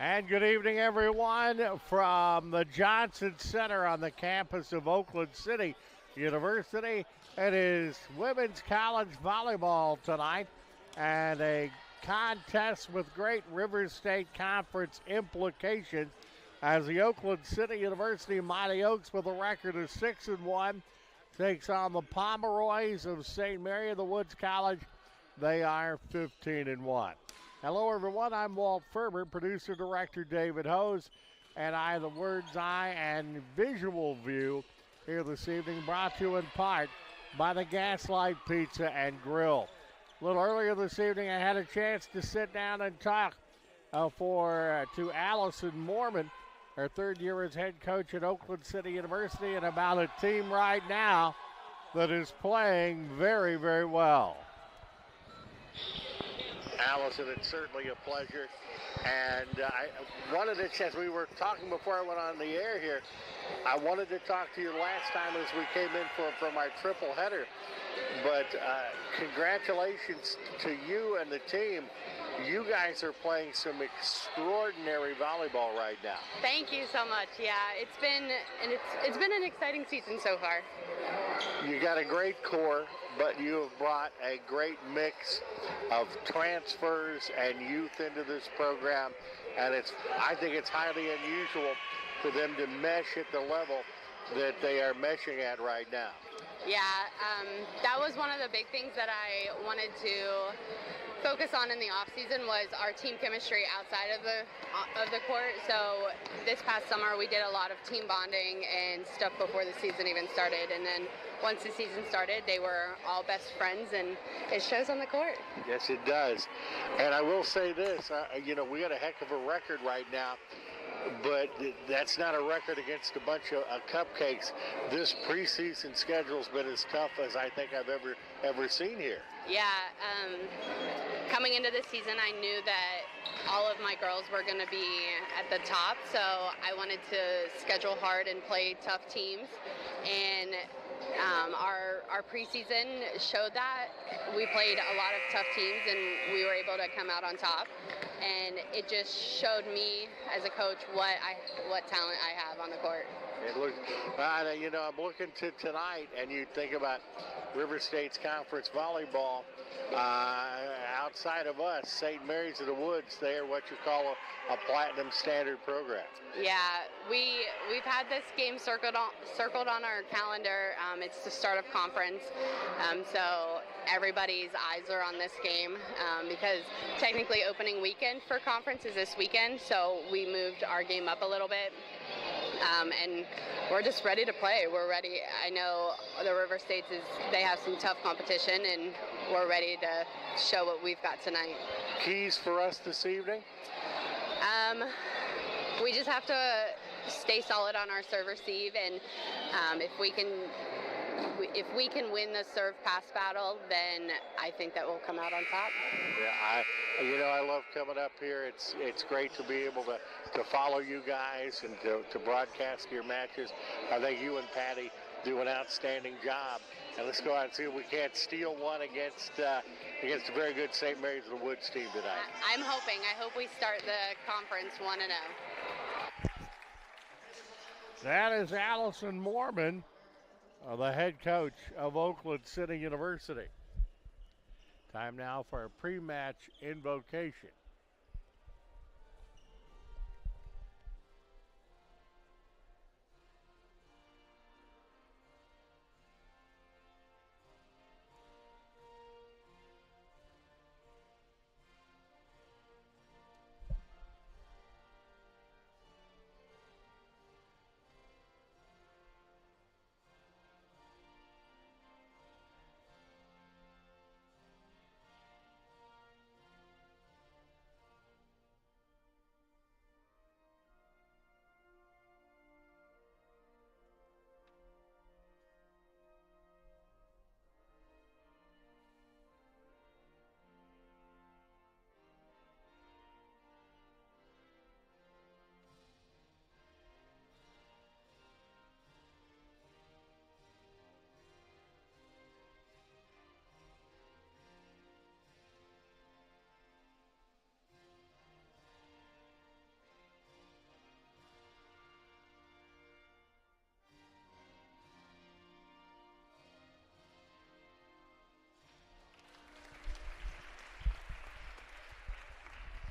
And good evening, everyone, from the Johnson Center on the campus of Oakland City University. It is women's college volleyball tonight and a contest with great River State Conference implications as the Oakland City University Mighty Oaks, with a record of 6-1, takes on the Pomeroys of St. Mary of the Woods College. They are 15-1. Hello, everyone. I'm Walt Ferber, producer director David Hose, and the Words Eye and Visual View here this evening, brought to you in part by the Gaslight Pizza and Grill. A little earlier this evening, I had a chance to sit down and talk to Allison Mormon, her third year as head coach at Oakland City University, and about a team right now that is playing very, very well. Allison, it's certainly a pleasure. And I wanted to, as we were talking before I went on the air here, I wanted to talk to you last time as we came in for my triple header. But congratulations to you and the team. You guys are playing some extraordinary volleyball right now. Thank you so much. Yeah, it's been an exciting season so far. You got a great core, but you have brought a great mix of transfers and youth into this program, and I think it's highly unusual for them to mesh at the level that they are meshing at right now. Yeah, that was one of the big things that I wanted to focus on in the off season, was our team chemistry outside of the court. So this past summer we did a lot of team bonding and stuff before the season even started, and then once the season started, they were all best friends, and it shows on the court. Yes, it does. And I will say this, we got a heck of a record right now, but that's not a record against a bunch of cupcakes. This preseason schedule's been as tough as I think I've ever seen here. Yeah, coming into this season, I knew that all of my girls were going to be at the top, so I wanted to schedule hard and play tough teams. And our preseason showed that. We played a lot of tough teams, and we were able to come out on top. And it just showed me as a coach what talent I have on the court. It looks, I'm looking to tonight, and you think about River State's conference volleyball. Outside of us, St. Mary's of the Woods, they are what you call a platinum standard program. Yeah, we've had this game circled on our calendar. It's the start of conference, so everybody's eyes are on this game, because technically opening weekend for conference is this weekend, so we moved our game up a little bit. And we're just ready to play. We're ready. I know the River States they have some tough competition, and we're ready to show what we've got tonight. Keys for us this evening? We just have to stay solid on our serve receive, and if we can win the serve pass battle, then I think that we'll come out on top. Yeah, I love coming up here. It's great to be able to follow you guys and to broadcast your matches. I think you and Patty do an outstanding job. And let's go out and see if we can't steal one against a very good St. Mary's of the Woods team tonight. I'm hoping. I hope we start the conference 1-0. That is Allison Mormon, the head coach of Oakland City University. Time now for a pre-match invocation.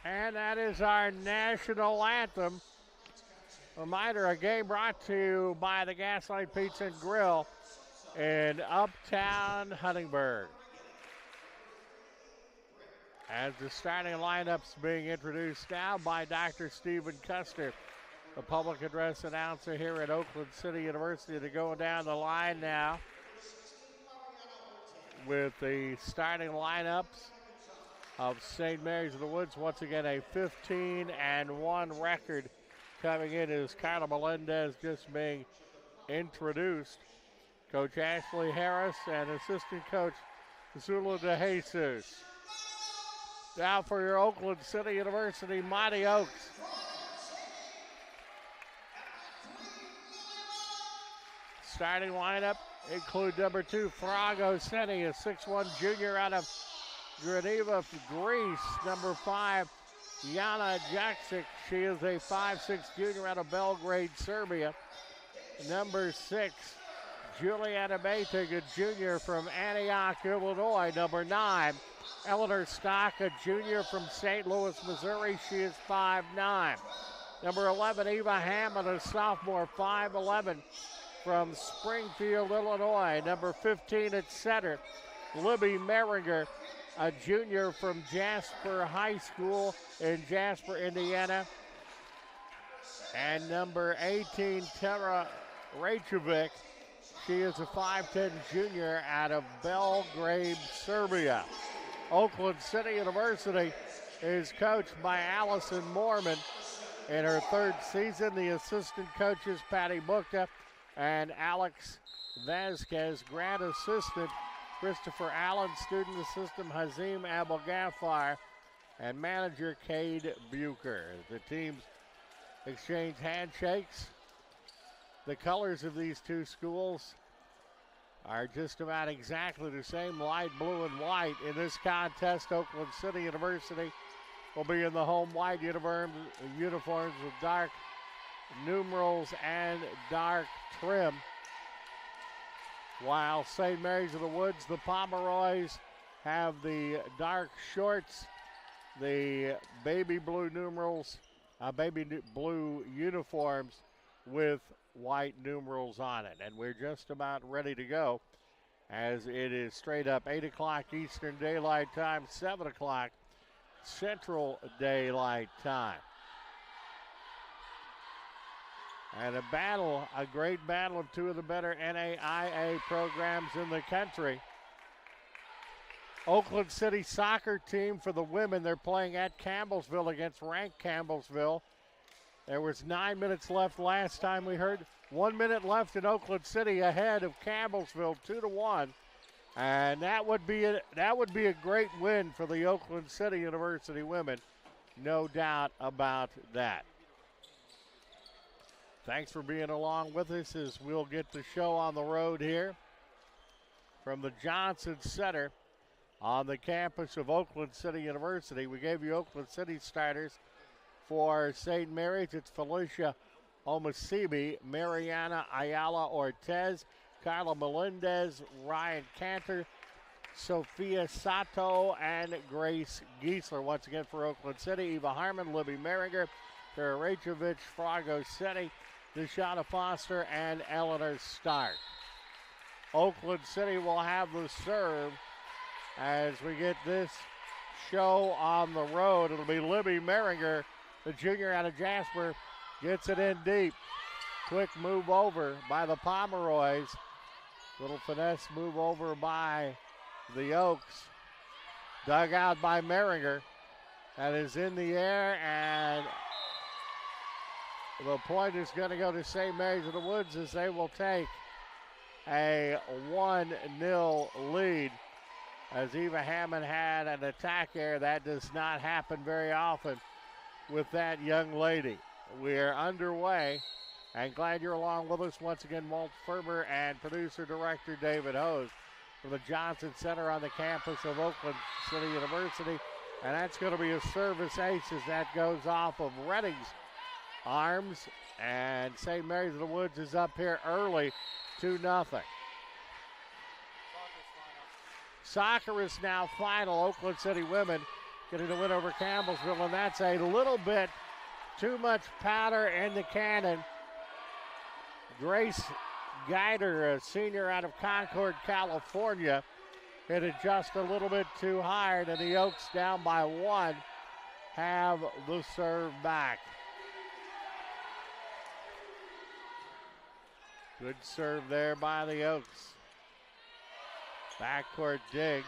And that is our national anthem. Reminder, a game brought to you by the Gaslight Pizza and Grill in Uptown Huntingburg. As the starting lineup's being introduced now by Dr. Stephen Custer, the public address announcer here at Oakland City University, to go down the line now with the starting lineups of St. Mary's of the Woods. Once again, a 15-1 record coming in as Carla Melendez just being introduced. Coach Ashley Harris and assistant coach Zula De Jesus. Now for your Oakland City University Mighty Oaks. Starting lineup include number 2, Frago Seni, a 6'1 junior out of Gradiva, Greece. Number 5, Jana Jaksic. She is a 5'6 junior out of Belgrade, Serbia. Number 6, Juliana Beitig, a junior from Antioch, Illinois. Number 9, Eleanor Stock, a junior from St. Louis, Missouri. She is 5'9". Number 11, Eva Hammond, a sophomore, 5'11", from Springfield, Illinois. Number 15 at center, Libby Meringer, a junior from Jasper High School in Jasper, Indiana. And number 18, Tara Rajkovic. She is a 5'10 junior out of Belgrade, Serbia. Oakland City University is coached by Allison Moorman. In her 3rd season, the assistant coaches Patty Bukta and Alex Vasquez, grad assistant Christopher Allen, student assistant Hazim Abel-Gaffar, and manager Cade Bucher. The teams exchange handshakes. The colors of these two schools are just about exactly the same, light blue and white. In this contest, Oakland City University will be in the home white uniforms with dark numerals and dark trim, while St. Mary's of the Woods, the Pomeroys, have the dark shorts, the baby blue numerals, baby blue uniforms with white numerals on it. And we're just about ready to go, as it is straight up 8 o'clock Eastern Daylight Time, 7 o'clock Central Daylight Time. And a great battle of two of the better NAIA programs in the country. Oakland City soccer team for the women, they're playing at Campbellsville against ranked Campbellsville. There was 9 minutes left last time we heard. 1 minute left in Oakland City ahead of Campbellsville, 2-1. And that would be a great win for the Oakland City University women. No doubt about that. Thanks for being along with us as we'll get the show on the road here from the Johnson Center on the campus of Oakland City University. We gave you Oakland City starters for St. Mary's. It's Felicia Omasibi, Mariana Ayala Ortez, Carla Melendez, Ryan Cantor, Sophia Sato, and Grace Giesler. Once again for Oakland City, Eva Harmon, Libby Meringer, Karacevich, Frago Seti, Deshauna Foster, and Eleanor Stark. Oakland City will have the serve as we get this show on the road. It'll be Libby Meringer, the junior out of Jasper, gets it in deep. Quick move over by the Pomeroys. Little finesse move over by the Oaks. Dug out by Meringer. That is in the air, and the point is going to go to St. Mary's of the Woods as they will take a 1-0 lead. As Eva Hammond had an attack error, that does not happen very often with that young lady. We're underway, and glad you're along with us. Once again, Walt Ferber and producer-director David Hose from the Johnson Center on the campus of Oakland City University. And that's going to be a service ace as that goes off of Redding's arms. And St. Mary's of the Woods is up here early, 2-0. Soccer is now final. Oakland City women getting the win over Campbellsville, and that's a little bit too much powder in the cannon. Grace Guider, a senior out of Concord, California, hit it just a little bit too hard, and the Oaks, down by 1, have the serve back. Good serve there by the Oaks. Backcourt dig.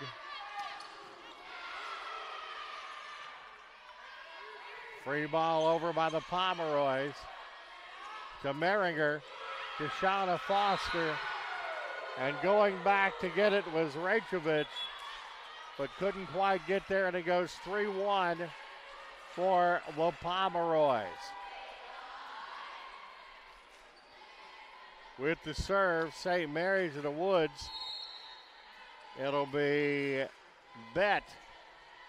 Free ball over by the Pomeroys. To Meringer. To Shauna Foster. And going back to get it was Rachovich, but couldn't quite get there, and it goes 3-1 for the Pomeroys. With the serve, St. Mary's of the Woods. It'll be Bet,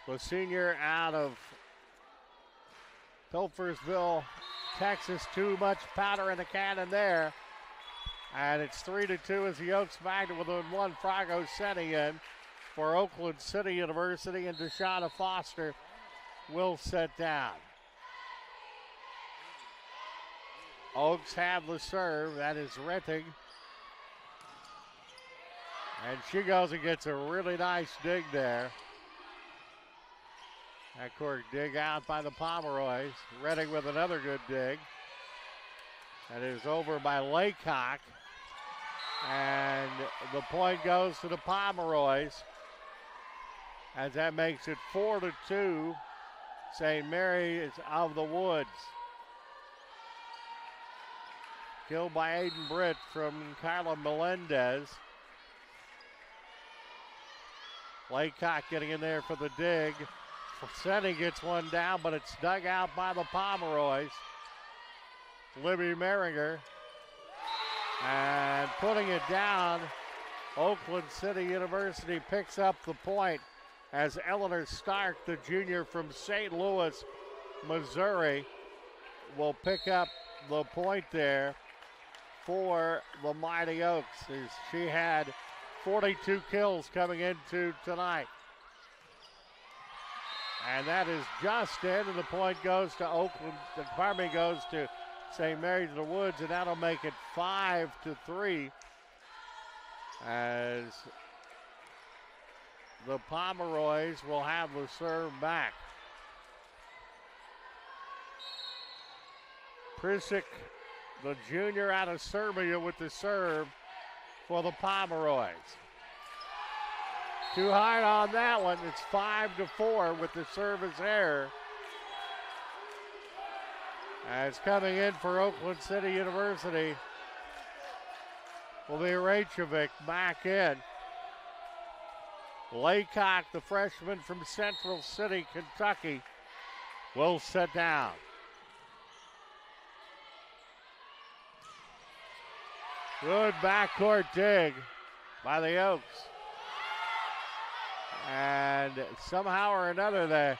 the senior out of Pilfersville, Texas. Too much powder in the cannon there. And it's 3-2 as the Oaks back to within 1. Frago setting in for Oakland City University, and Deshauna Foster will set down. Oaks have the serve. That is Rettig. And she goes and gets a really nice dig there. That court dig out by the Pomeroys. Rettig with another good dig. That is over by Laycock. And the point goes to the Pomeroys, as that makes it 4-2. St. Mary's of the Woods. Killed by Aiden Britt from Kyla Melendez. Laycock getting in there for the dig. Forseni gets one down, but it's dug out by the Pomeroys. Libby Meringer. And putting it down, Oakland City University picks up the point as Eleanor Stark, the junior from St. Louis, Missouri, will pick up the point there for the Mighty Oaks, as she had 42 kills coming into tonight. And that is just in, and the point goes to Oakland, goes to St. Mary's of the Woods, and that'll make it 5-3 as the Pomeroys will have the serve back. Prisic, the junior out of Serbia, with the serve for the Pomeroys. Too hard on that one. It's 5-4 with the service error. As coming in for Oakland City University will be Rachovich back in. Laycock, the freshman from Central City, Kentucky, will sit down. Good backcourt dig by the Oaks. And somehow or another, the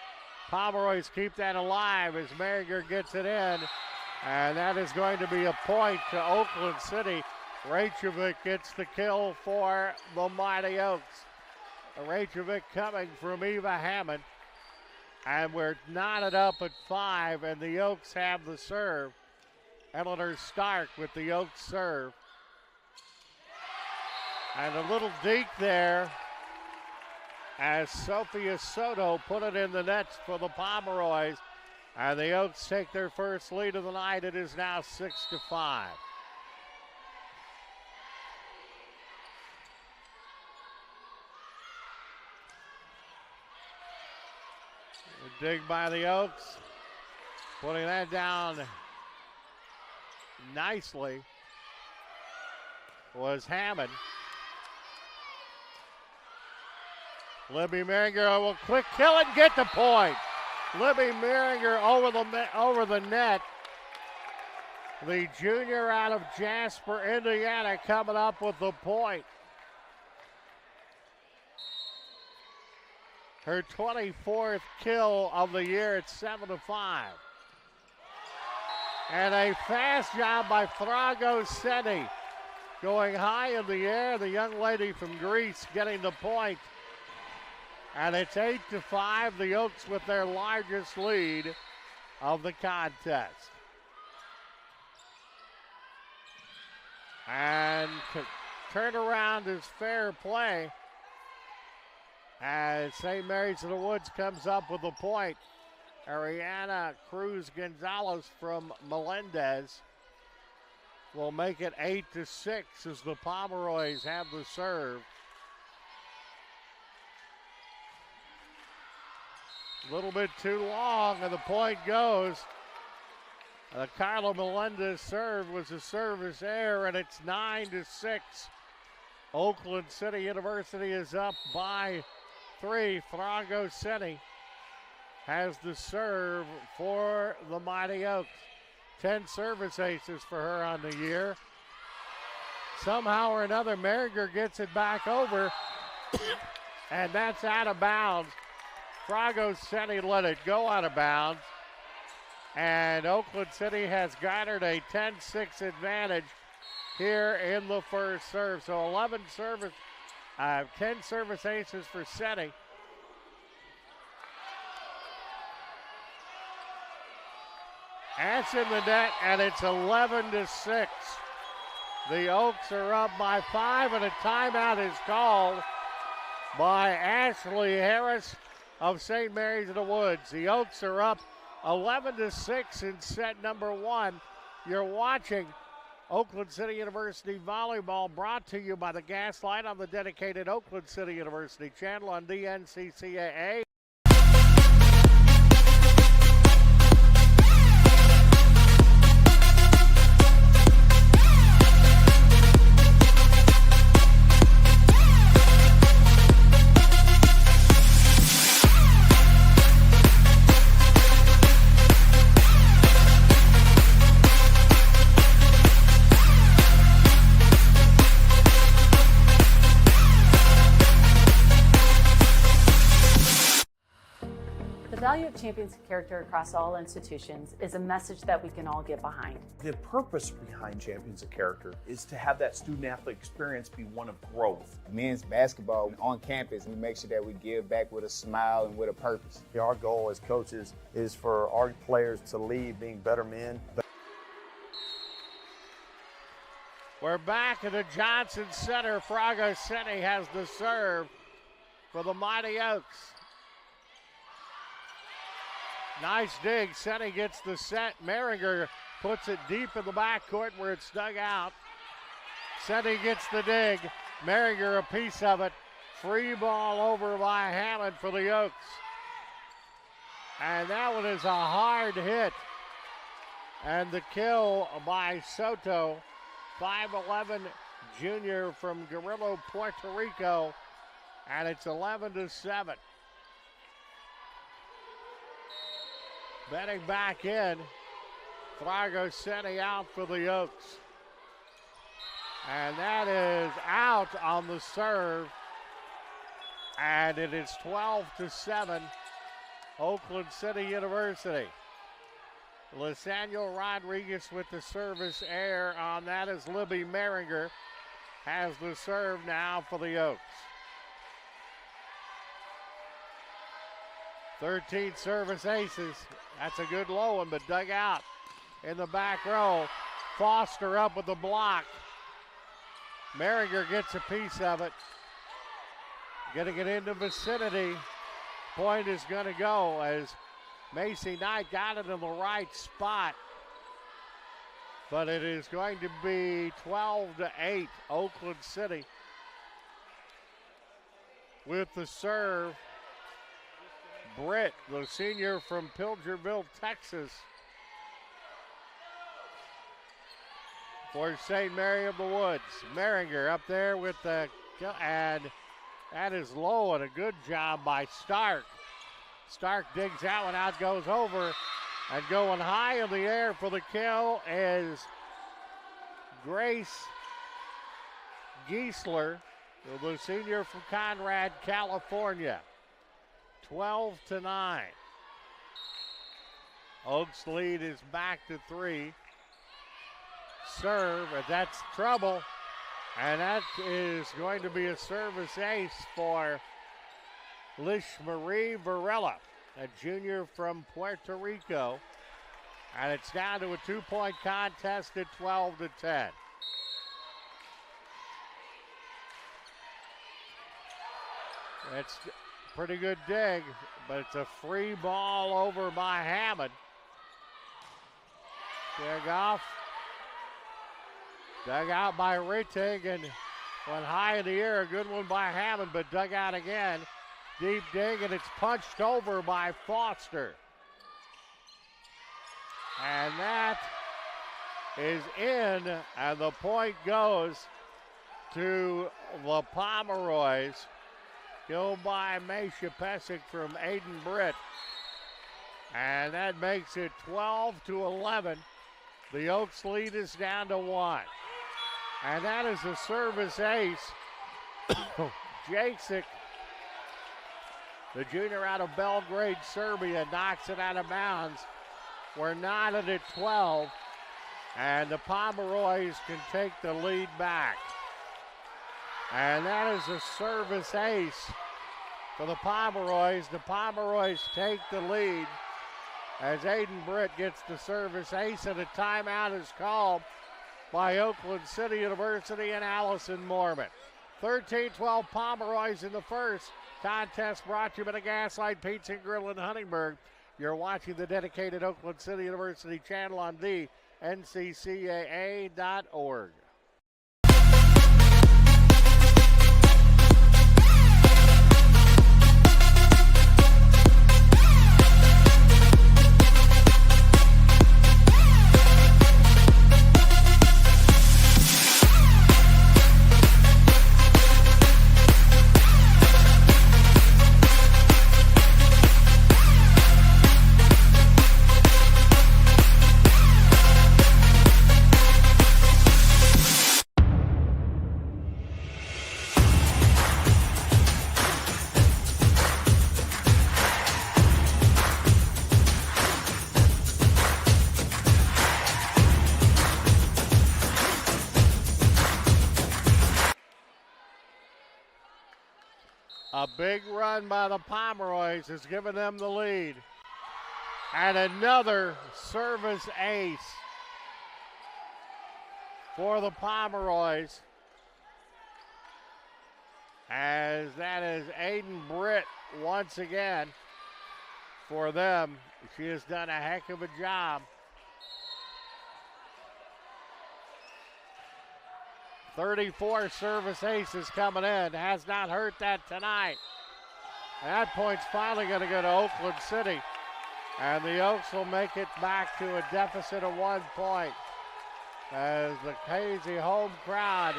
Pomeroys keep that alive as Merringer gets it in. And that is going to be a point to Oakland City. Rachovich gets the kill for the Mighty Oaks. Rachovich coming from Eva Hammond. And we're knotted up at 5, and the Oaks have the serve. Eleanor Stark with the Oaks serve. And a little deke there as Sophia Soto put it in the nets for the Pomeroys. And the Oaks take their first lead of the night. It is now 6-5. A dig by the Oaks. Putting that down nicely was Hammond. Libby Meringer will quick kill it and get the point. Libby Meringer over the net. The junior out of Jasper, Indiana, coming up with the point. Her 24th kill of the year at 7-5. And a fast job by Frago Seni. Going high in the air, the young lady from Greece getting the point. And it's 8-5, the Oaks with their largest lead of the contest. And turnaround is fair play as St. Mary's of the Woods comes up with a point. Ariana Cruz Gonzalez from Melendez will make it 8-6 as the Pomeroys have the serve. A little bit too long, and the point goes. The Carla Melendez serve was a service error, and it's 9-6. Oakland City University is up by 3. Frago City has the serve for the Mighty Oaks. 10 service aces for her on the year. Somehow or another, Merringer gets it back over, and that's out of bounds. Frago City let it go out of bounds, and Oakland City has garnered a 10-6 advantage here in the first serve. So 10 service aces for City. That's in the net, and it's 11-6. The Oaks are up by 5, and a timeout is called by Ashley Harris of St. Mary's of the Woods. The Oaks are up 11-6 in set number 1. You're watching Oakland City University volleyball, brought to you by the Gaslight on the dedicated Oakland City University channel on DNCCAA. The value of champions character across all institutions is a message that we can all get behind. The purpose behind Champions of Character is to have that student-athlete experience be one of growth. Men's basketball on campus, we make sure that we give back with a smile and with a purpose. Our goal as coaches is for our players to leave being better men. We're back at the Johnson Center. Frago City has the serve for the Mighty Oaks. Nice dig. City gets the set. Merringer puts it deep in the backcourt where it's dug out. City gets the dig. Merringer a piece of it. Free ball over by Hammond for the Oaks. And that one is a hard hit. And the kill by Soto, 5'11" junior from Guerrero, Puerto Rico. And it's 11-7. Betting back in. Frago City out for the Oaks. And that is out on the serve. And it is 12-7. Oakland City University. Lysaniel Rodriguez with the service error on that as Libby Merringer has the serve now for the Oaks. 13 service aces. That's a good low one, but dug out in the back row. Foster up with the block. Merringer gets a piece of it. Getting it into vicinity. Point is going to go as Macy Knight got it in the right spot. But it is going to be 12-8, Oakland City with the serve. Britt, the senior from Pilgerville, Texas, for St. Mary of the Woods. Merringer up there with the, and that is low, and a good job by Stark. Stark digs that one out, goes over, and going high in the air for the kill is Grace Giesler, the senior from Conrad, California. 12-9. Oaks lead is back to 3. Serve, and that's trouble. And that is going to be a service ace for Lish Marie Varela, a junior from Puerto Rico. And it's down to a 2-point contest at 12-10. It's a pretty good dig, but it's a free ball over by Hammond. Dig off. Dug out by Rittig and went high in the air. A good one by Hammond, but dug out again. Deep dig, and it's punched over by Foster. And that is in, and the point goes to the Pomeroys. Go by Maisha Pesic from Aiden Britt. And that makes it 12-11. The Oaks lead is down to 1. And that is a service ace. Jacek, the junior out of Belgrade, Serbia, knocks it out of bounds. We're knotted at 12, and the Pomeroys can take the lead back. And that is a service ace for the Pomeroys. The Pomeroys take the lead as Aiden Britt gets the service ace, and a timeout is called by Oakland City University and Allison Mormon. 13-12 Pomeroys in the first. Contest brought to you by the Gaslight Pizza and Grill in Huntingburg. You're watching the dedicated Oakland City University channel on the NCCAA.org. A big run by the Pomeroys has given them the lead. And another service ace for the Pomeroys. As that is Aiden Britt once again for them. She has done a heck of a job. 34 service aces coming in. Has not hurt that tonight. That point's finally going to go to Oakland City. And the Oaks will make it back to a deficit of 1 point. As the crazy home crowd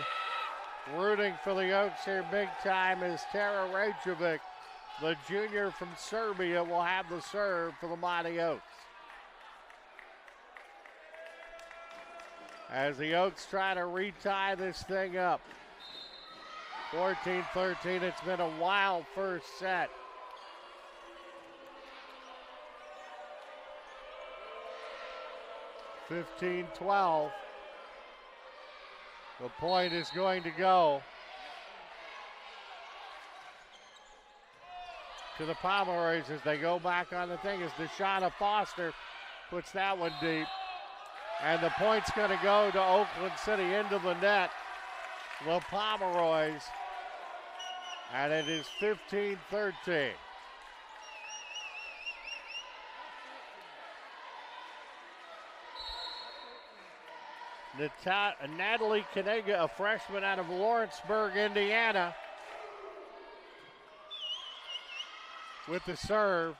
rooting for the Oaks here big time is Tara Rejovic. The junior from Serbia will have the serve for the Mighty Oaks. As the Oaks try to retie this thing up. 14-13, it's been a wild first set. (15-12). The point is going to go to the Pomeroys as they go back on the thing as Deshauna Foster puts that one deep. And the point's going to go to Oakland City into the net. The Pomeroys. And it is 15-13. Natalie Kanega, a freshman out of Lawrenceburg, Indiana, with the serve.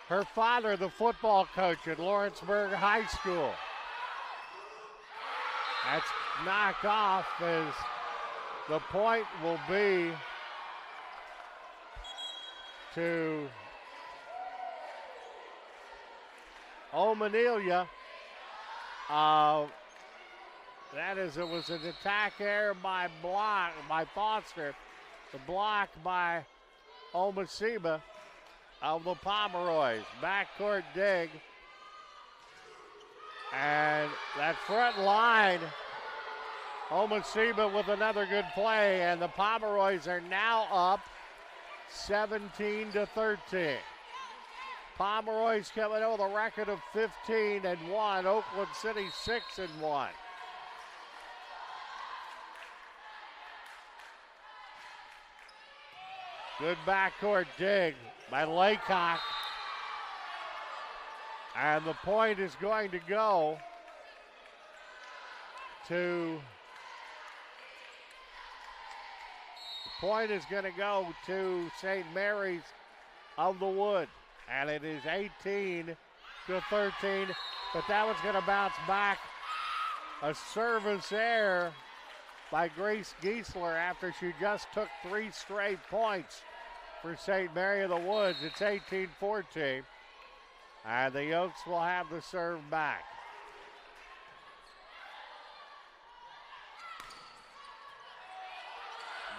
Her father, the football coach at Lawrenceburg High School. That's knocked off as the point will be to O'Manilia. It was an attack error by Foster. The block by Omasiba of the Pomeroys. Backcourt dig. And that front line, Omasiba with another good play, and the Pomeroys are now up 17-13. Pomeroy's coming in with a record of 15-1. Oakland City 6-1. Good backcourt dig by Laycock. And the point is going to go to St. Mary's of the Wood. And it is 18-13, but that one's going to bounce back. A service error by Grace Giesler after she just took 3 straight points for St. Mary of the Woods. It's 18-14, and the Oaks will have the serve back.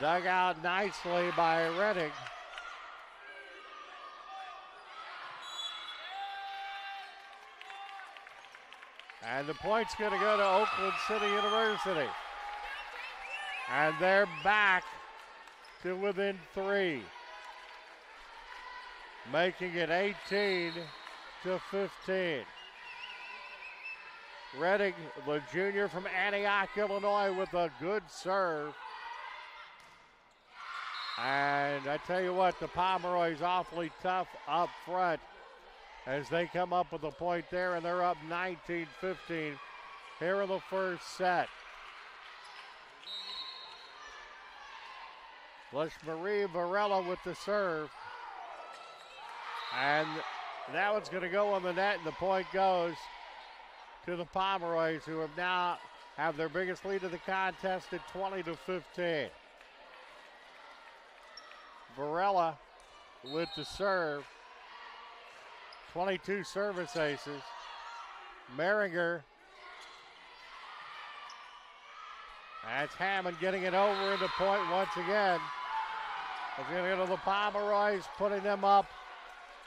Dug out nicely by Redding. And the point's going to go to Oakland City University. And they're back to within 3. Making it 18-15. Redding, the junior from Antioch, Illinois, with a good serve. And I tell you what, the Pomeroy's awfully tough up front as they come up with a point there, and they're up 19-15 here in the first set. Marie Varela with the serve. And that one's going to go on the net, and the point goes to the Pomeroys, who now have their biggest lead of the contest at 20-15. Varela with the serve. 22 service aces. Merringer. That's Hammond getting it over into point once again. It's going to go to the Pomeroys, putting them up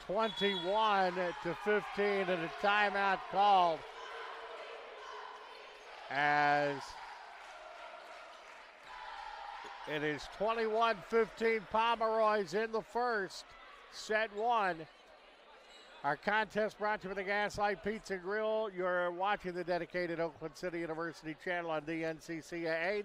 21-15, and a timeout called as it is 21-15 Pomeroys in the first, set 1. Our contest brought to you by the Gaslight Pizza Grill. You're watching the dedicated Oakland City University channel on dnccaa.org.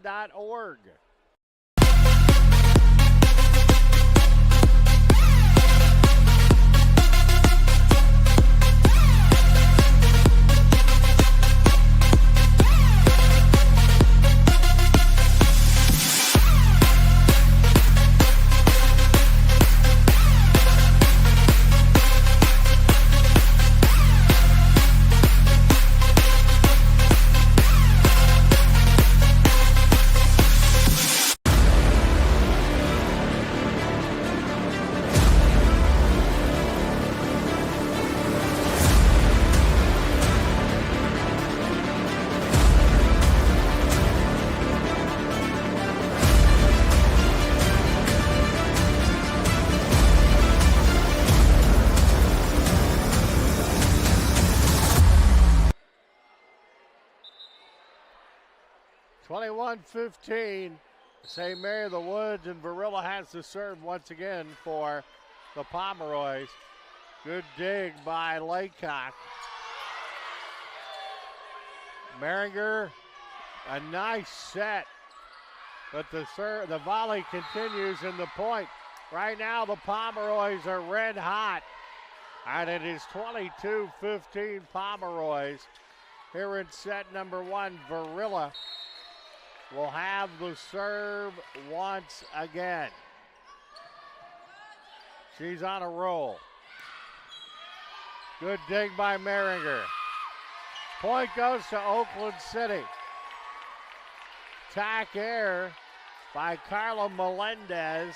21-15, St. Mary of the Woods, and Varela has the serve once again for the Pomeroys. Good dig by Laycock. Merringer, a nice set, but the volley continues in the point. Right now the Pomeroys are red hot, and it is 22-15 Pomeroys. Here in set number 1, Varela will have the serve once again. She's on a roll. Good dig by Merringer. Point goes to Oakland City. Tack air by Carla Melendez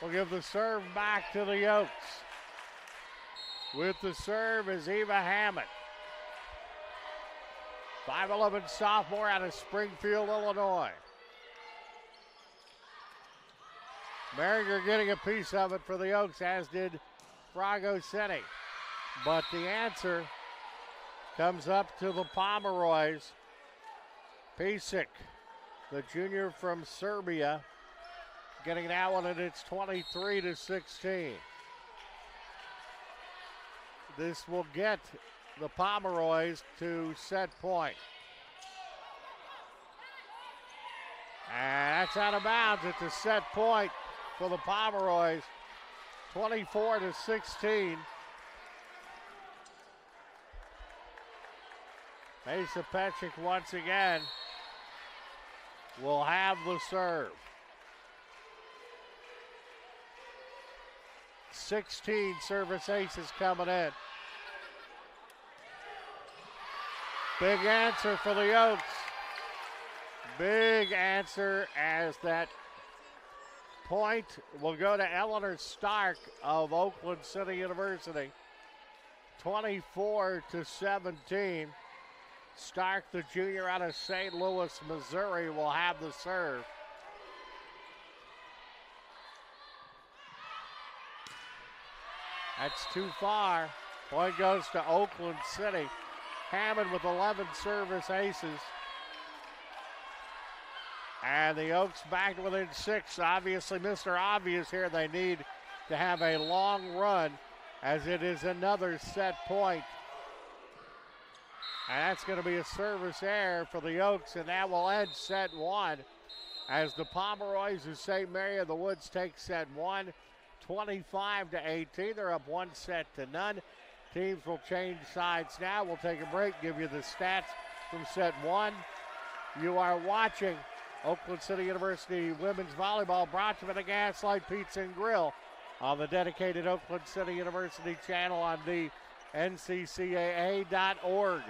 will give the serve back to the Oaks. With the serve is Eva Hammond. 5'11" sophomore out of Springfield, Illinois. Merringer getting a piece of it for the Oaks, as did Frago City. But the answer comes up to the Pomeroys. Pisic, the junior from Serbia, getting that one, and it's 23-16. This will get the Pomeroys to set point. And that's out of bounds. It's a set point for the Pomeroys, 24-16. Asa Petchik once again will have the serve. 16 service aces coming in. Big answer for the Oaks. Big answer as that point will go to Eleanor Stark of Oakland City University. 24-17. Stark, the junior out of St. Louis, Missouri, will have the serve. That's too far. Point goes to Oakland City. Hammond with 11 service aces. And the Oaks back within 6. Obviously, Mr. Obvious here. They need to have a long run as it is another set point. And that's going to be a service error for the Oaks, and that will end set 1 as the Pomeroys of St. Mary of the Woods take set 1, 25-18. They're up 1-0. Teams will change sides now. We'll take a break, give you the stats from set 1. You are watching Oakland City University Women's Volleyball, brought to you by the Gaslight Pizza and Grill on the dedicated Oakland City University channel on the NCCAA.org.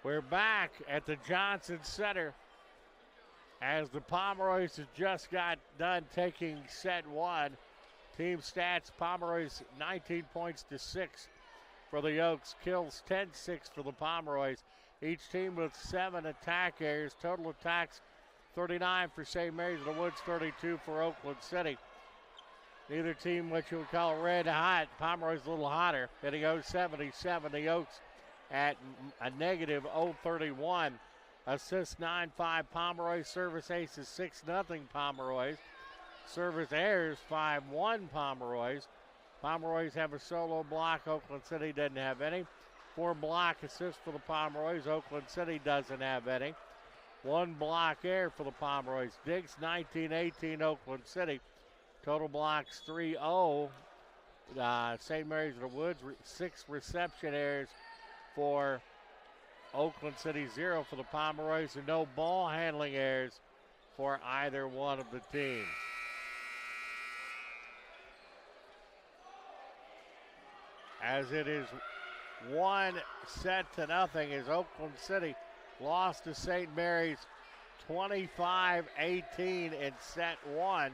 We're back at the Johnson Center as the Pomeroys have just got done taking set 1. Team stats, Pomeroys 19 points to 6 for the Oaks. Kills 10-6 for the Pomeroys. Each team with 7 attack errors. Total attacks 39 for St. Mary's of the Woods, 32 for Oakland City. Neither team what you would call red hot. Pomeroy's a little hotter, hitting 077. The Oaks at a negative 031. Assists 9-5 Pomeroys. Service aces 6-0 Pomeroys. Service errors 5-1 Pomeroys. Pomeroys have a solo block. Oakland City doesn't have any. 4 block assists for the Pomeroys. Oakland City doesn't have any. 1 block error for the Pomeroys. Diggs 19-18 Oakland City. Total blocks 3-0. St. Mary's of the Woods, 6 reception errors for Oakland City, 0 for the Pomeroys, and no ball handling errors for either one of the teams. As it is 1-0 as Oakland City lost to St. Mary's 25-18 in set 1.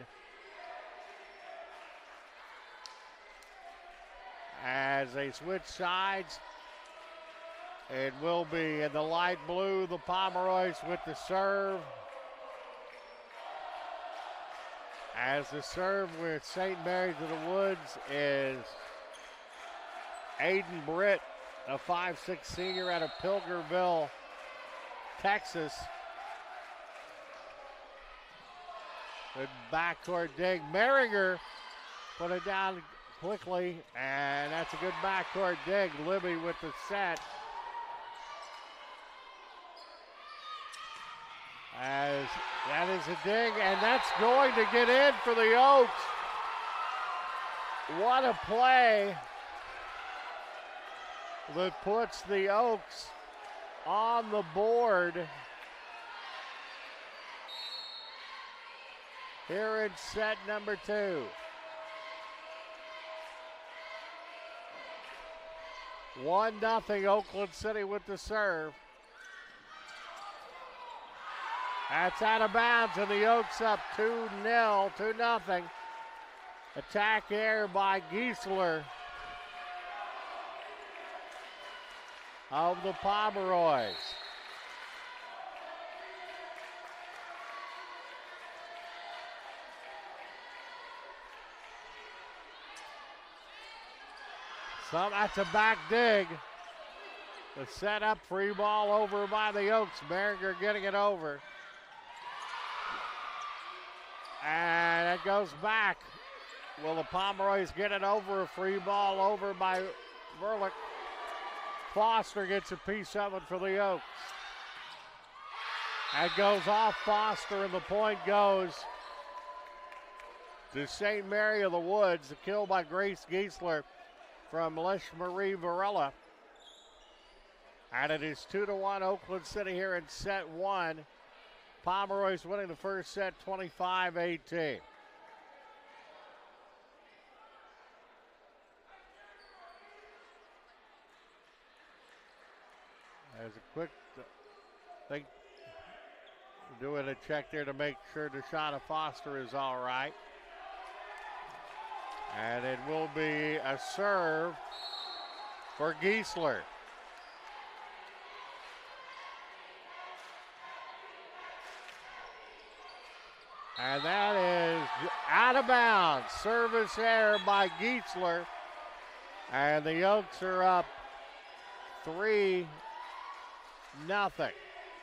As they switch sides, it will be in the light blue, the Pomeroys with the serve. As the serve with St. Mary's of the Woods is Aiden Britt, a 5'6" senior out of Pilgerville, Texas. Good backcourt dig. Merringer put it down quickly, and that's a good backcourt dig. Libby with the set. As that is a dig, and that's going to get in for the Oaks. What a play that puts the Oaks on the board here in set number 2. 1-0 Oakland City with the serve. That's out of bounds, and the Oaks up 2-0, 2-0. Attack here by Giesler of the Pomeroys. So that's a back dig. The set up, free ball over by the Oaks. Merringer getting it over. And it goes back. Will the Pomeroys get it over? A free ball over by Verlick. Foster gets a piece of it for the Oaks. That goes off Foster, and the point goes to St. Mary of the Woods. The kill by Grace Giesler from Lish Marie Varela. And it is 2-1 Oakland City here in set 1. Pomeroys winning the first set 25-18. There's a quick thing, doing a check there to make sure DeShonna Foster is all right. And it will be a serve for Giesler. And that is out of bounds. Service error by Giesler. And the Oaks are up 3-0.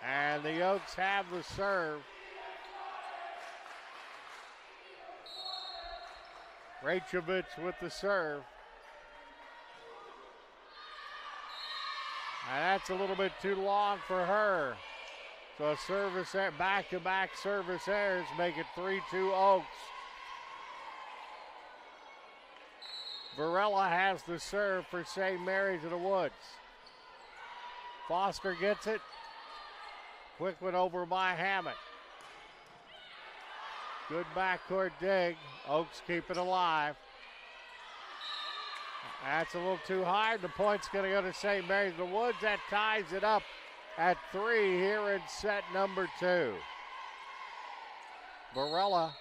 And the Oaks have the serve. Rachovich with the serve. And that's a little bit too long for her. So a service error, back-to-back service errors make it 3-2 Oaks. Varela has the serve for St. Mary's of the Woods. Foster gets it. Quick one over by Hammett. Good backcourt dig. Oaks keep it alive. That's a little too high. The point's going to go to St. Mary's of the Woods. That ties it up at 3 here in set number 2. Varela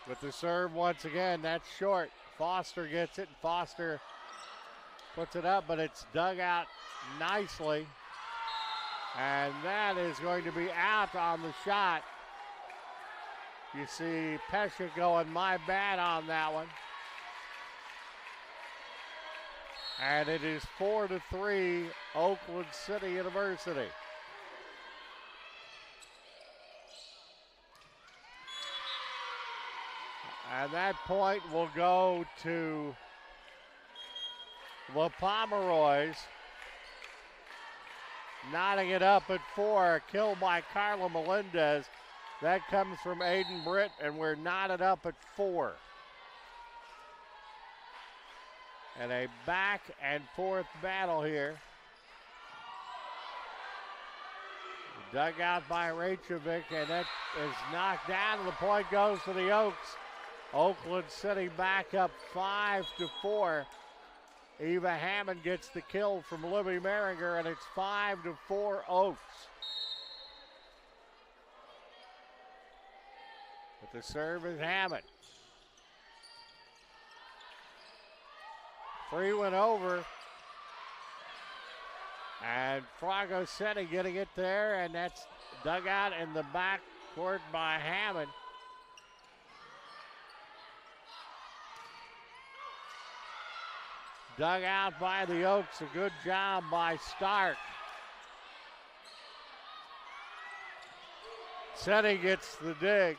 with the serve once again. That's short. Foster gets it. Foster puts it up, but it's dug out nicely. And that is going to be out on the shot. You see Pesha going, my bad on that one. And it is 4-3 Oakland City University. And that point will go to the Pomeroys. Knotting it up at 4. A kill by Carla Melendez. That comes from Aiden Britt, and we're knotted up at 4. And a back and forth battle here. Dug out by Rachovich, and that is knocked down. The point goes to the Oaks. Oakland City back up 5-4. Eva Hammond gets the kill from Libby Merringer, and it's 5-4 Oaks. But the serve is Hammond. Free went over. And Fragoseti getting it there, and that's dug out in the back court by Hammond. Dug out by the Oaks. A good job by Stark. Setty gets the dig.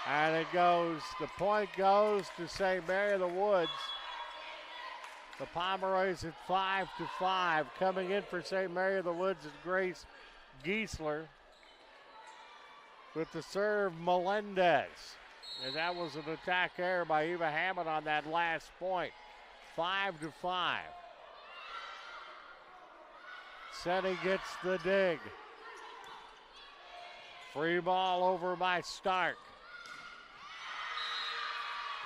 And it goes, the point goes to St. Mary of the Woods. The Pomeroys at 5-5. Coming in for St. Mary of the Woods is Grace Giesler. With the serve, Melendez. And that was an attack error by Eva Hammond on that last point. 5-5. Setty gets the dig. Free ball over by Stark.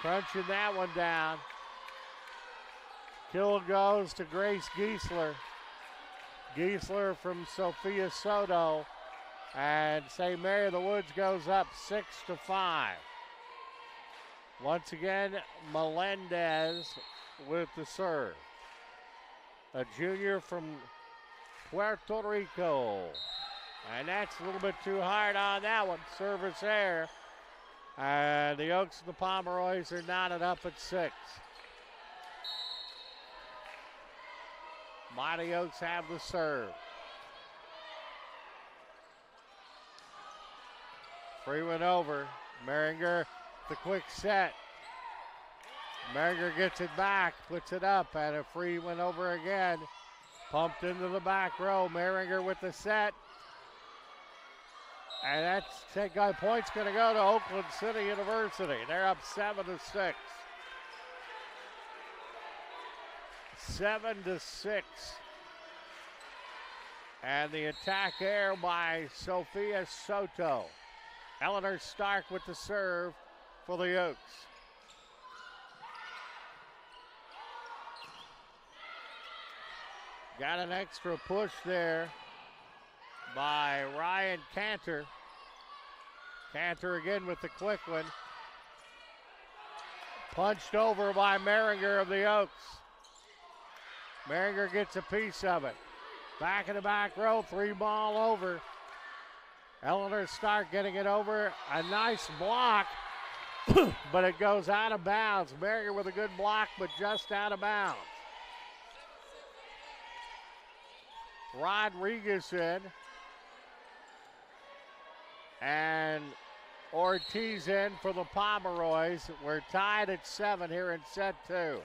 Crunching that one down. Kill goes to Grace Giesler. Giesler from Sophia Soto. And St. Mary of the Woods goes up 6-5. Once again, Melendez with the serve. A junior from Puerto Rico. And that's a little bit too hard on that one. Service error. And the Oaks and the Pomeroys are knotted up at 6. Mighty Oaks have the serve. Free one over. Maringer, the quick set. Maringer gets it back, puts it up, and a free one over again. Pumped into the back row. Maringer with the set. And that point's going to go to Oakland City University. They're up 7-6. 7-6. And the attack air by Sophia Soto. Eleanor Stark with the serve for the Oaks. Got an extra push there by Ryan Cantor. Cantor again with the quick one. Punched over by Maringer of the Oaks. Maringer gets a piece of it. Back in the back row, 3 ball over. Eleanor Stark getting it over. A nice block, but it goes out of bounds. Maringer with a good block, but just out of bounds. Rodriguez in. And Ortiz in for the Pomeroys. We're tied at 7 here in set 2.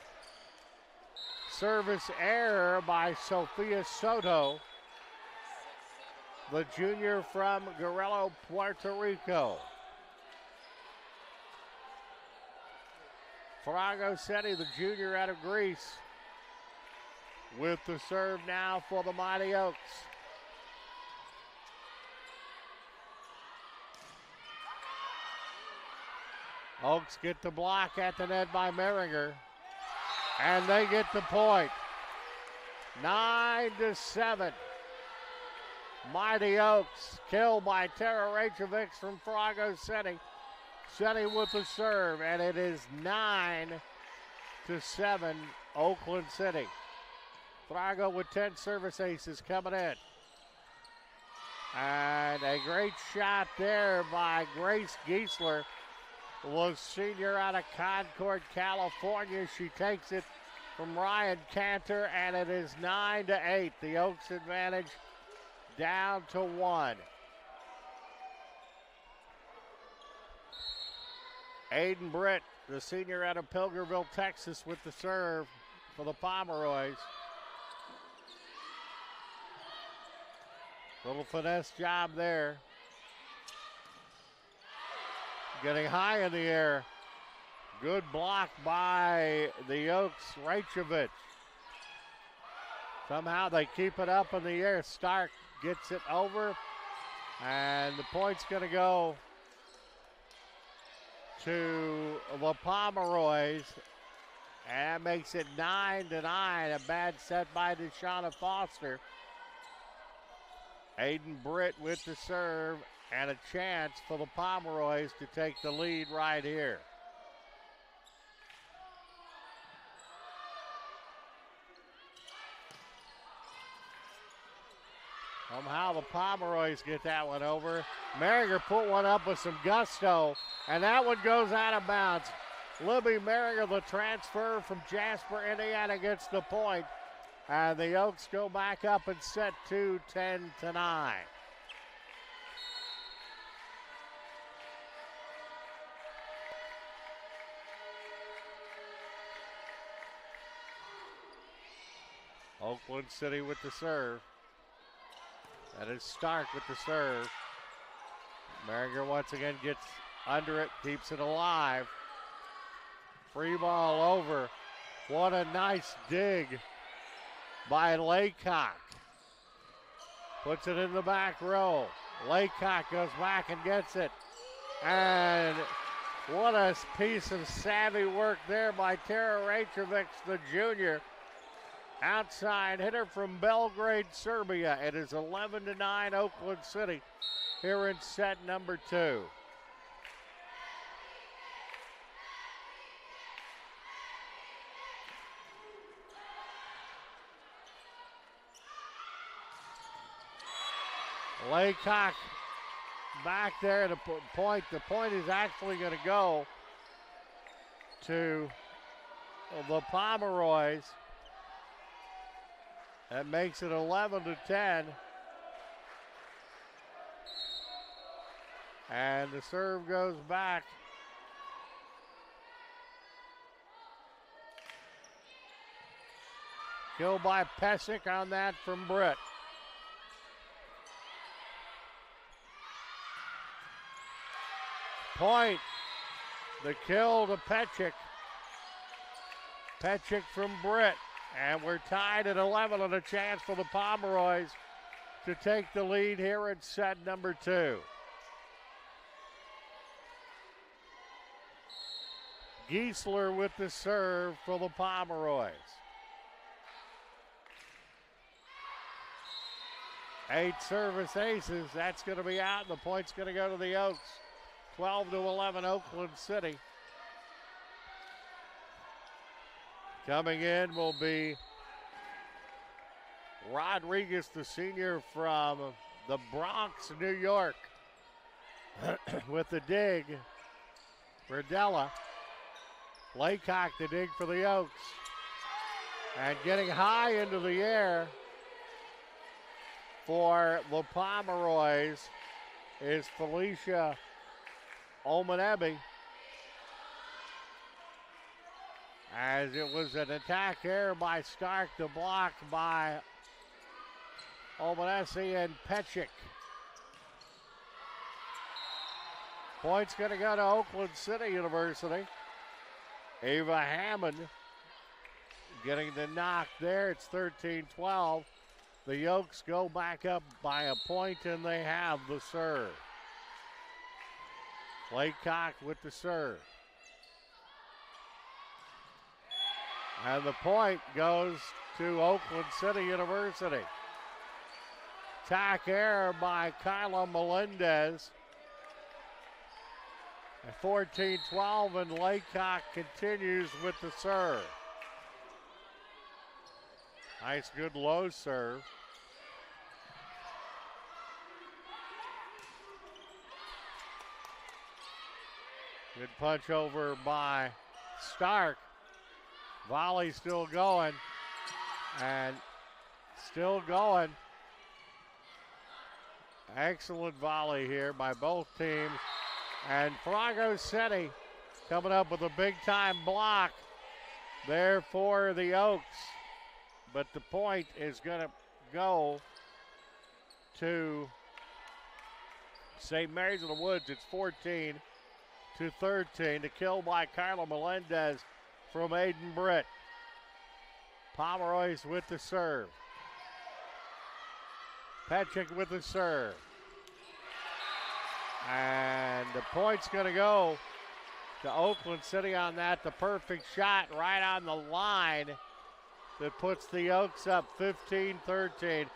Service error by Sophia Soto, the junior from Guerrero, Puerto Rico. Farago Setti, the junior out of Greece, with the serve now for the Mighty Oaks. Oaks get the block at the net by Maringer. And they get the point. 9-7. Mighty Oaks killed by Tara Rachovic from Farago Setti. Setti with the serve, and it is 9-7 Oakland City. Farago with 10 service aces coming in. And a great shot there by Grace Giesler. Was senior out of Concord, California. She takes it from Ryan Cantor, and it is 9-8. The Oaks advantage down to 1. Aiden Britt, the senior out of Pilgerville, Texas, with the serve for the Pomeroys. Little finesse job there. Getting high in the air. Good block by the Oaks, Rachovic. Somehow they keep it up in the air. Stark gets it over, and the point's going to go to the Pomeroys, and that makes it 9-9. A bad set by Deshauna Foster. Aiden Britt with the serve, and a chance for the Pomeroys to take the lead right here. Somehow the Pomeroys get that one over. Merringer put one up with some gusto, and that one goes out of bounds. Libby Merringer, the transfer from Jasper, Indiana, gets the point. And the Oaks go back up and set 2, 10-9. Oakland City with the serve. That is Stark with the serve. Merringer once again gets under it, keeps it alive. Free ball over. What a nice dig by Laycock. Puts it in the back row. Laycock goes back and gets it. And what a piece of savvy work there by Tara Rajkovic, the junior. Outside hitter from Belgrade, Serbia. It is 11-9 Oakland City here in set number 2. Laycock back there to point. The point is actually going to go to the Pomeroys. That makes it 11-10. And the serve goes back. Kill by Pesic on that from Britt. Point. The kill to Pesic. Pesic from Britt. And we're tied at 11 and a chance for the Pomeroys to take the lead here in set number 2. Giesler with the serve for the Pomeroys. 8 service aces. That's going to be out, and the point's going to go to the Oaks. 12-11 Oakland City. Coming in will be Rodriguez, the senior from the Bronx, New York. With the dig, Verdella. Laycock the dig for the Oaks. And getting high into the air for the Pomeroys is Felicia Omanebi. As it was an attack error by Stark, the block by Omanesi and Pesic. Point's going to go to Oakland City University. Ava Hammond getting the knock there. It's 13-12. The Oaks go back up by a point, and they have the serve. Laycock with the serve. And the point goes to Oakland City University. Attack error by Kyla Melendez. At 14-12, and Laycock continues with the serve. Nice, good low serve. Good punch over by Stark. Volley still going, and still going. Excellent volley here by both teams. And Farrago City coming up with a big-time block there for the Oaks. But the point is going to go to St. Mary's of the Woods. It's 14-13. The kill by Carla Melendez from Aiden Britt. Pomeroys with the serve. Pesic with the serve. And the point's going to go to Oakland City on that. The perfect shot right on the line that puts the Oaks up 15-13.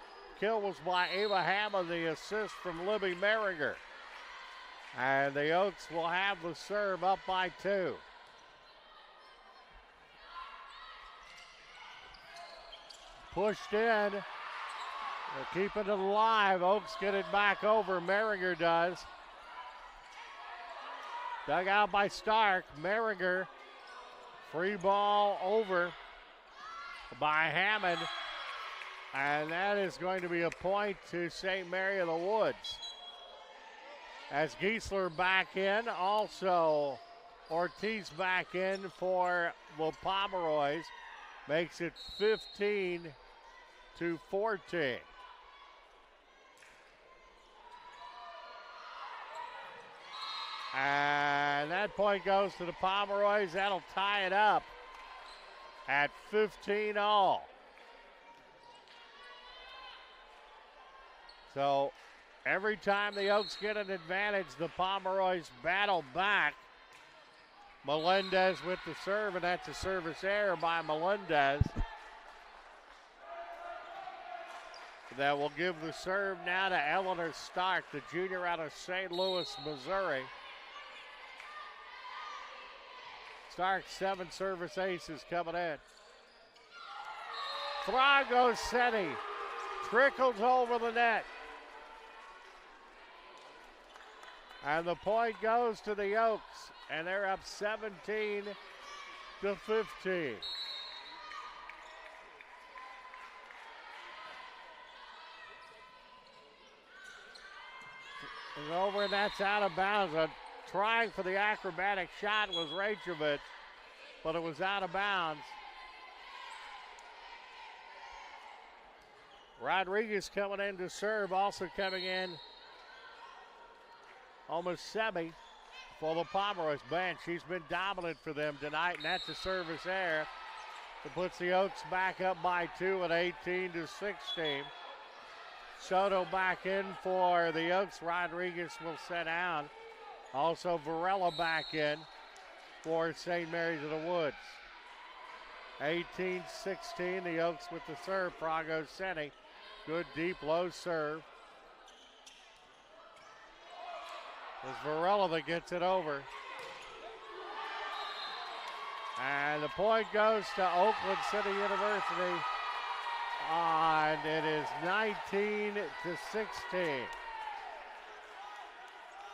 Kill was by Ava Hammond, the assist from Libby Merringer. And the Oaks will have the serve up by 2. Pushed in They're keeping it alive. Oaks get it back over. Merringer does. Dug out by Stark. Merringer. Free ball over by Hammond. And that is going to be a point to St. Mary of the Woods. As Giesler back in, also Ortiz back in for the Pomeroys. Makes it 15-14. And that point goes to the Pomeroys. That'll tie it up at 15-all. So every time the Oaks get an advantage, the Pomeroys battle back. Melendez with the serve, and that's a service error by Melendez. That will give the serve now to Eleanor Stark, the junior out of St. Louis, Missouri. Stark, 7 service aces coming in. Thrago Seni trickles over the net. And the point goes to the Oaks, and they're up 17-15. It's over, and that's out of bounds. Trying for the acrobatic shot was Rachovich, but it was out of bounds. Rodriguez coming in to serve, also coming in almost semi for the Pomeroys bench. She's been dominant for them tonight, and that's a service error that puts the Oaks back up by 2 at 18-16. Soto back in for the Oaks. Rodriguez will sit down. Also Varela back in for St. Mary's of the Woods. 18-16, the Oaks with the serve. Prago Seni, good deep low serve. It's Varela that gets it over. And the point goes to Oakland City University. And it is 19-16.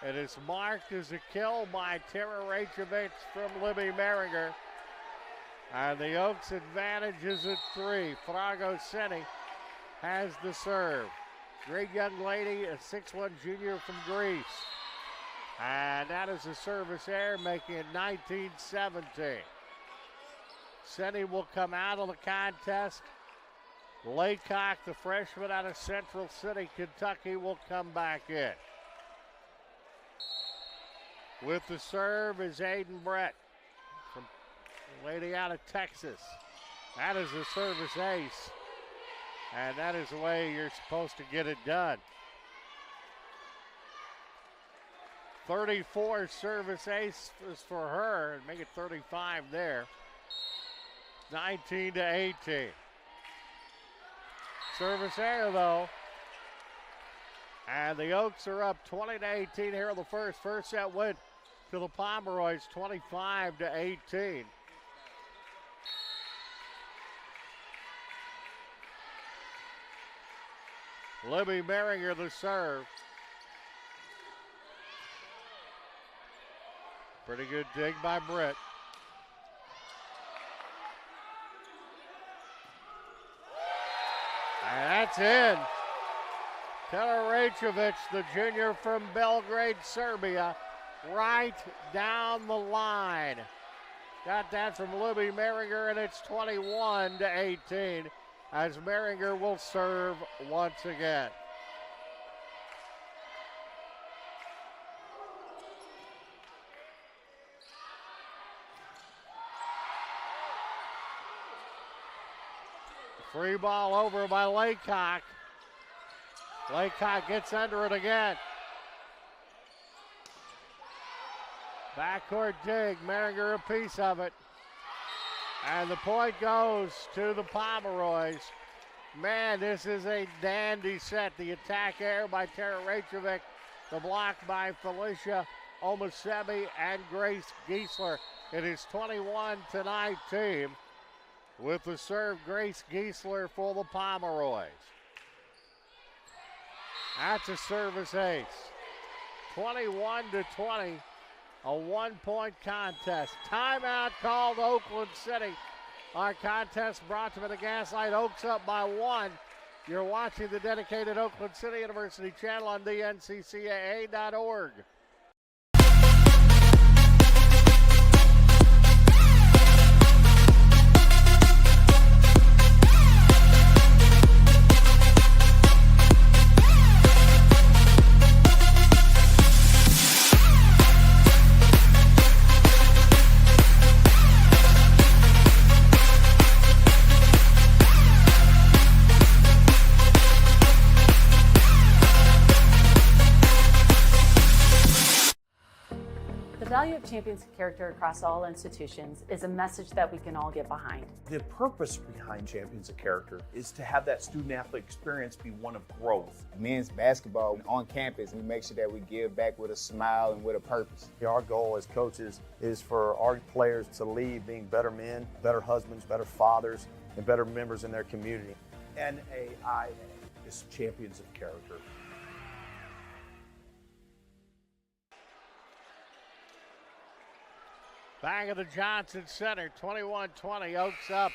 It is marked as a kill by Tara Rachovich from Libby Merringer. And the Oaks advantage is at 3. Frago Seni has the serve. Great young lady, a 6'1" junior from Greece. And that is a service error, making it 19-17. Seni will come out of the contest. Laycock, the freshman out of Central City, Kentucky, will come back in. With the serve is Aiden Brett, from a lady out of Texas. That is a service ace. And that is the way you're supposed to get it done. 34 service ace is for her, and make it 35 there. 19-18. Service error though. And the Oaks are up 20-18 here in the first. First set went to the Pomeroys, 25-18. Libby Merringer the serve. Pretty good dig by Britt. And that's in. Tara Rachovich, the junior from Belgrade, Serbia, right down the line. Got that from Libby Merringer, and it's 21-18 as Merringer will serve once again. Free ball over by Laycock. Laycock gets under it again. Backcourt dig, Merringer a piece of it. And the point goes to the Pomeroys. Man, this is a dandy set. The attack air by Tara Rachovich. The block by Felicia Omosebi and Grace Giesler. It is 21-19. With the serve, Grace Giesler for the Pomeroys. That's a service ace. 21-20, a 1-point contest. Timeout called Oakland City. Our contest brought to you by the Gaslight. Oaks up by 1. You're watching the dedicated Oakland City University channel on dnccaa.org. The value of champions character across all institutions is a message that we can all get behind. The purpose behind Champions of Character is to have that student-athlete experience be one of growth. Men's basketball on campus, we make sure that we give back with a smile and with a purpose. Our goal as coaches is for our players to leave being better men, better husbands, better fathers, and better members in their community. NAIA is Champions of Character. Back of the Johnson Center, 21-20, Oaks up.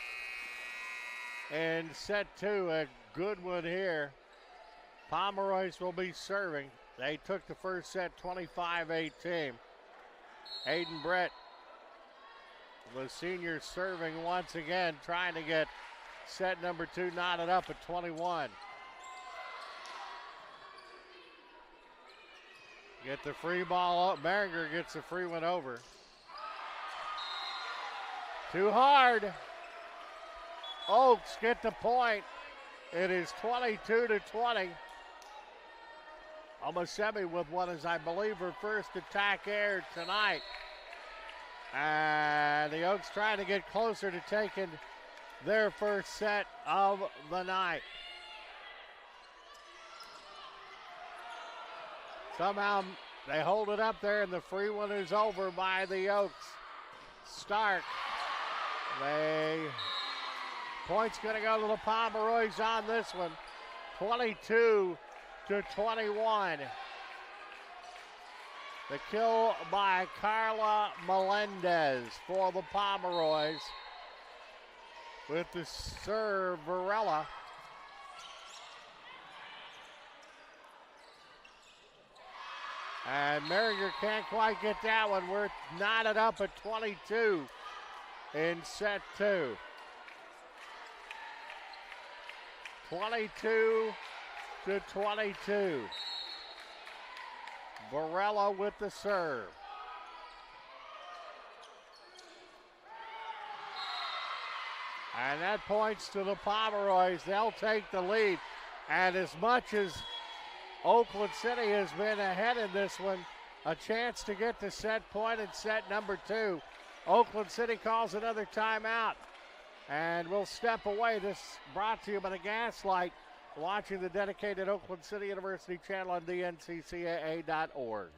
And set 2, a good one here. Pomeroy's will be serving. They took the first set 25-18. Hayden Brett, the senior, serving once again, trying to get set number 2 knotted up at 21. Get the free ball up. Maringer gets the free one over. Too hard. Oaks get the point. It is 22-20. Omasemi with what is, I believe, her first attack air tonight. And the Oaks trying to get closer to taking their first set of the night. Somehow they hold it up there, and the free one is over by the Oaks. Stark. Point's going to go to the Pomeroys on this one. 22-21. The kill by Carla Melendez for the Pomeroys. With the serve, Varela. And Maringer can't quite get that one. We're knotted up at 22 in set 2. 22-22. Varela with the serve. And that points to the Pomeroys. They'll take the lead. And as much as Oakland City has been ahead in this one, a chance to get to set point in set number 2. Oakland City calls another timeout. And we'll step away. This brought to you by the Gaslight. Watching the dedicated Oakland City University channel on dnccaa.org.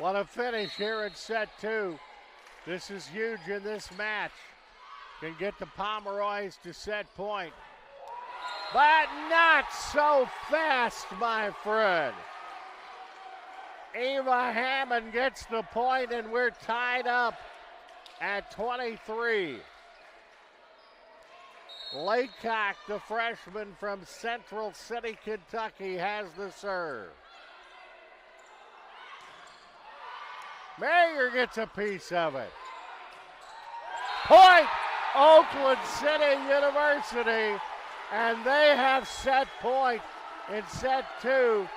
What a finish here in set 2. This is huge in this match. Can get the Pomeroys to set point. But not so fast, my friend. Eva Hammond gets the point, and we're tied up at 23. Laycock, the freshman from Central City, Kentucky, has the serve. Mayer gets a piece of it. Point, Oakland City University, and they have set point in set 2.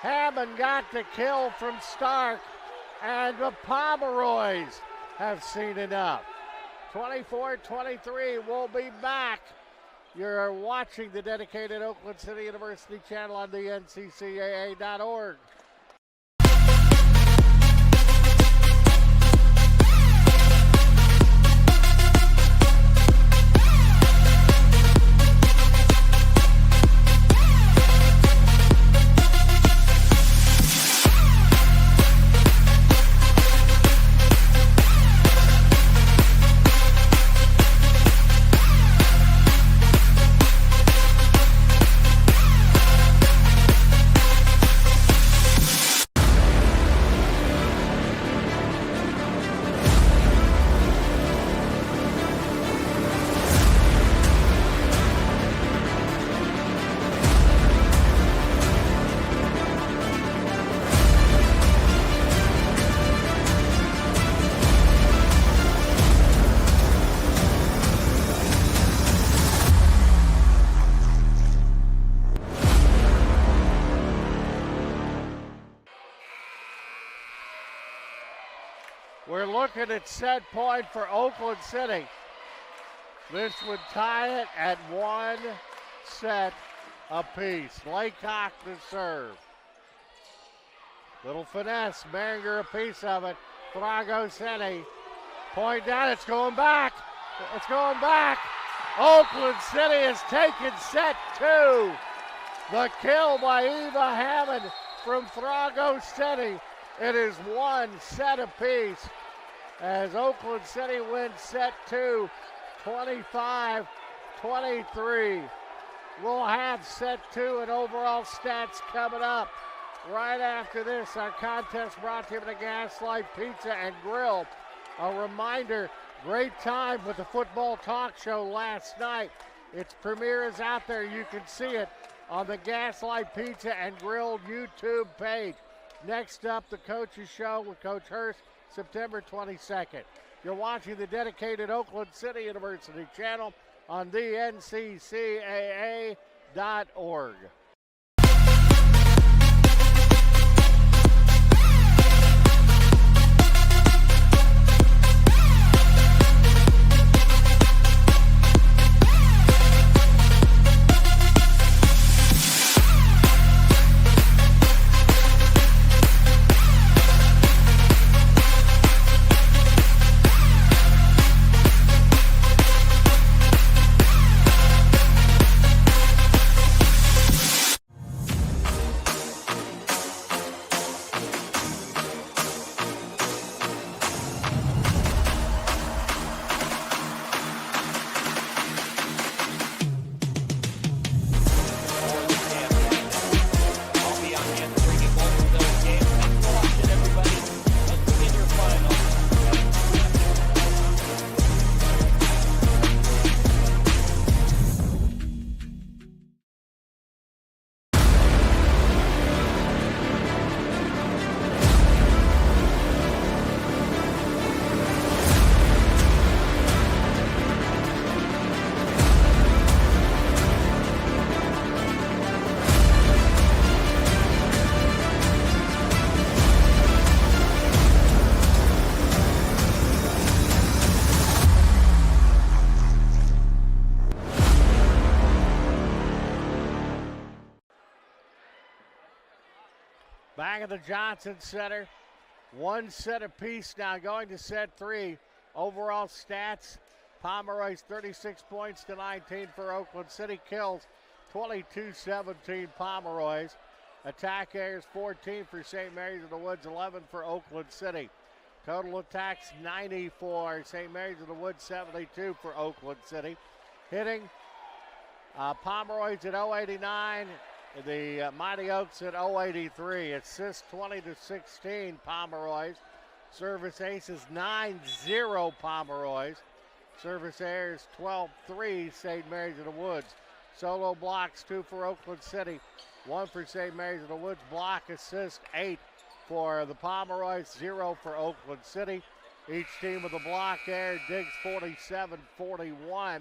Hammond got the kill from Stark, and the Pomeroys have seen enough. 24-23, we'll be back. You're watching the dedicated Oakland City University channel on the nccaa.org. We're looking at set point for Oakland City. This would tie it at 1 set apiece. Laycock to serve. Little finesse, Beringer a piece of it. Thrago City. Point down, it's going back. It's going back. Oakland City has taken set 2. The kill by Eva Hammond from Thrago City. It is 1 set apiece as Oakland City wins set 2, 25-23. We'll have set 2 and overall stats coming up. Right after this, our contest brought to you by the Gaslight Pizza and Grill. A reminder, great time with the football talk show last night. Its premiere is out there. You can see it on the Gaslight Pizza and Grill YouTube page. Next up, the Coach's Show with Coach Hurst, September 22nd. You're watching the dedicated Oakland City University channel on the nccaa.org. Back at the Johnson Center, 1 set apiece now going to set 3. Overall stats, Pomeroy's 36 points to 19 for Oakland City. Kills 22-17 Pomeroy's. Attack errors 14 for St. Mary's of the Woods, 11 for Oakland City. Total attacks 94, St. Mary's of the Woods 72 for Oakland City. Hitting, Pomeroy's at 089. The Mighty Oaks at 083. Assists 20-16 Pomeroys. Service aces 9-0 Pomeroys. Service errors 12-3 St. Mary's of the Woods. Solo blocks 2 for Oakland City. 1 for St. Mary's of the Woods. Block assist 8 for the Pomeroys, 0 for Oakland City. Each team with a block there. Diggs 47-41.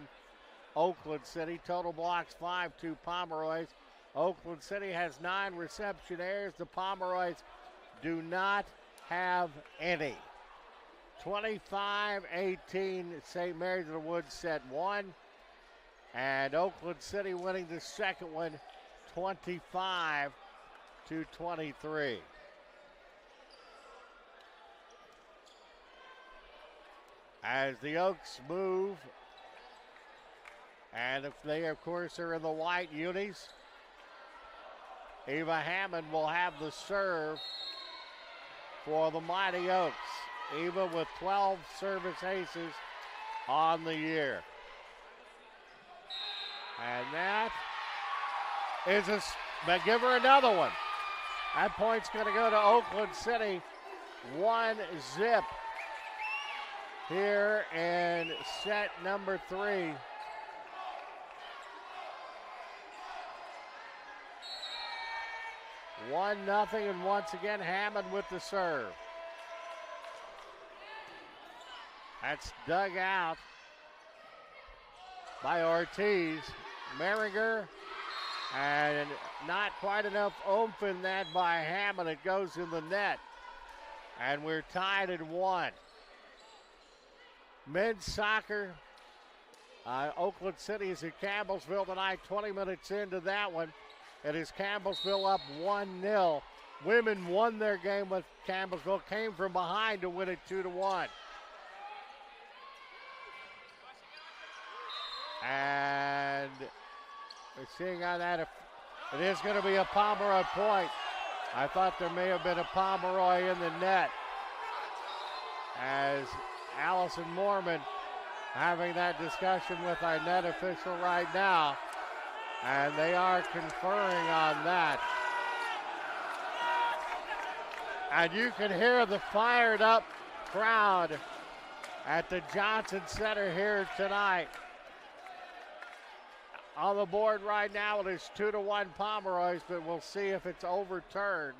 Oakland City. Total blocks 5-2 Pomeroys. Oakland City has 9 reception errors. The Pomeroys do not have any. 25-18, St. Mary's of the Woods set 1. And Oakland City winning the second one, 25-23. As the Oaks move, and if they, of course, are in the white unis, Eva Hammond will have the serve for the Mighty Oaks. Eva with 12 service aces on the year. And that is but give her another one. That point's going to go to Oakland City. 1-0 here in set number 3. One nothing, and once again Hammond with the serve. That's dug out by Ortiz. Merringer, and not quite enough oomph in that by Hammond. It goes in the net, and we're tied at 1. Men's soccer, Oakland City is at Campbellsville tonight, 20 minutes into that one. It is Campbellsville up 1-0. Women won their game with Campbellsville, came from behind to win it 2-1. And we're seeing on that if it is going to be a Pomeroy point. I thought there may have been a Pomeroy in the net, as Allison Moorman having that discussion with our net official right now, and they are conferring on that. And you can hear the fired up crowd at the Johnson Center here tonight. On the board right now, it is 2-1 Pomeroys, but we'll see if it's overturned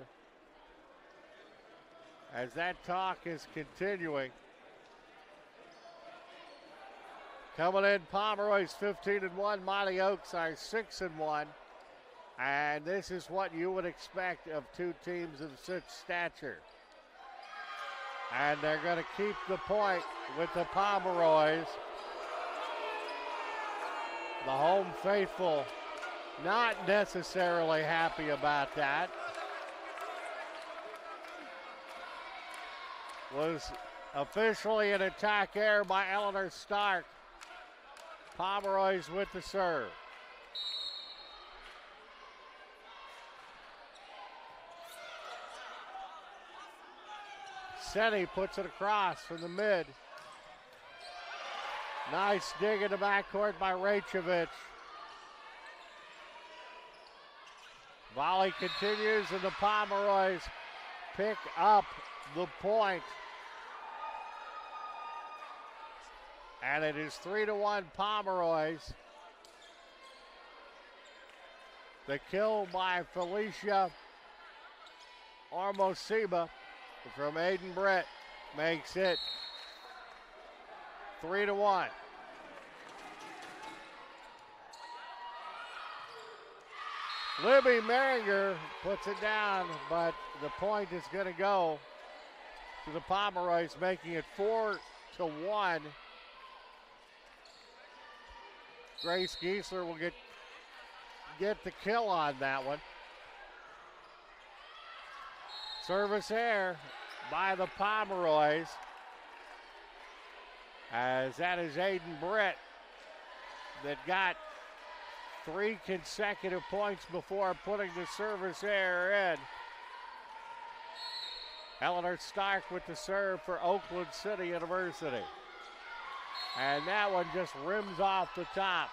as that talk is continuing. Coming in, Pomeroys 15-1, Mighty Oaks are 6-1, and this is what you would expect of two teams of such stature. And they're going to keep the point with the Pomeroys. The home faithful not necessarily happy about that. Was officially an attack error by Eleanor Stark. Pomeroys with the serve. Seni puts it across from the mid. Nice dig in the backcourt by Rachovich. Volley continues, and the Pomeroys pick up the point. And it is 3-1 Pomeroys. The kill by Felicia Ormosiba from Aiden Brett makes it 3-1. Libby Merringer puts it down, but the point is going to go to the Pomeroys, making it 4-1. Grace Giesler will get the kill on that one. Service error by the Pomeroys, as that is Aiden Brett that got 3 consecutive points before putting the service error in. Eleanor Stark with the serve for Oakland City University. And that one just rims off the top.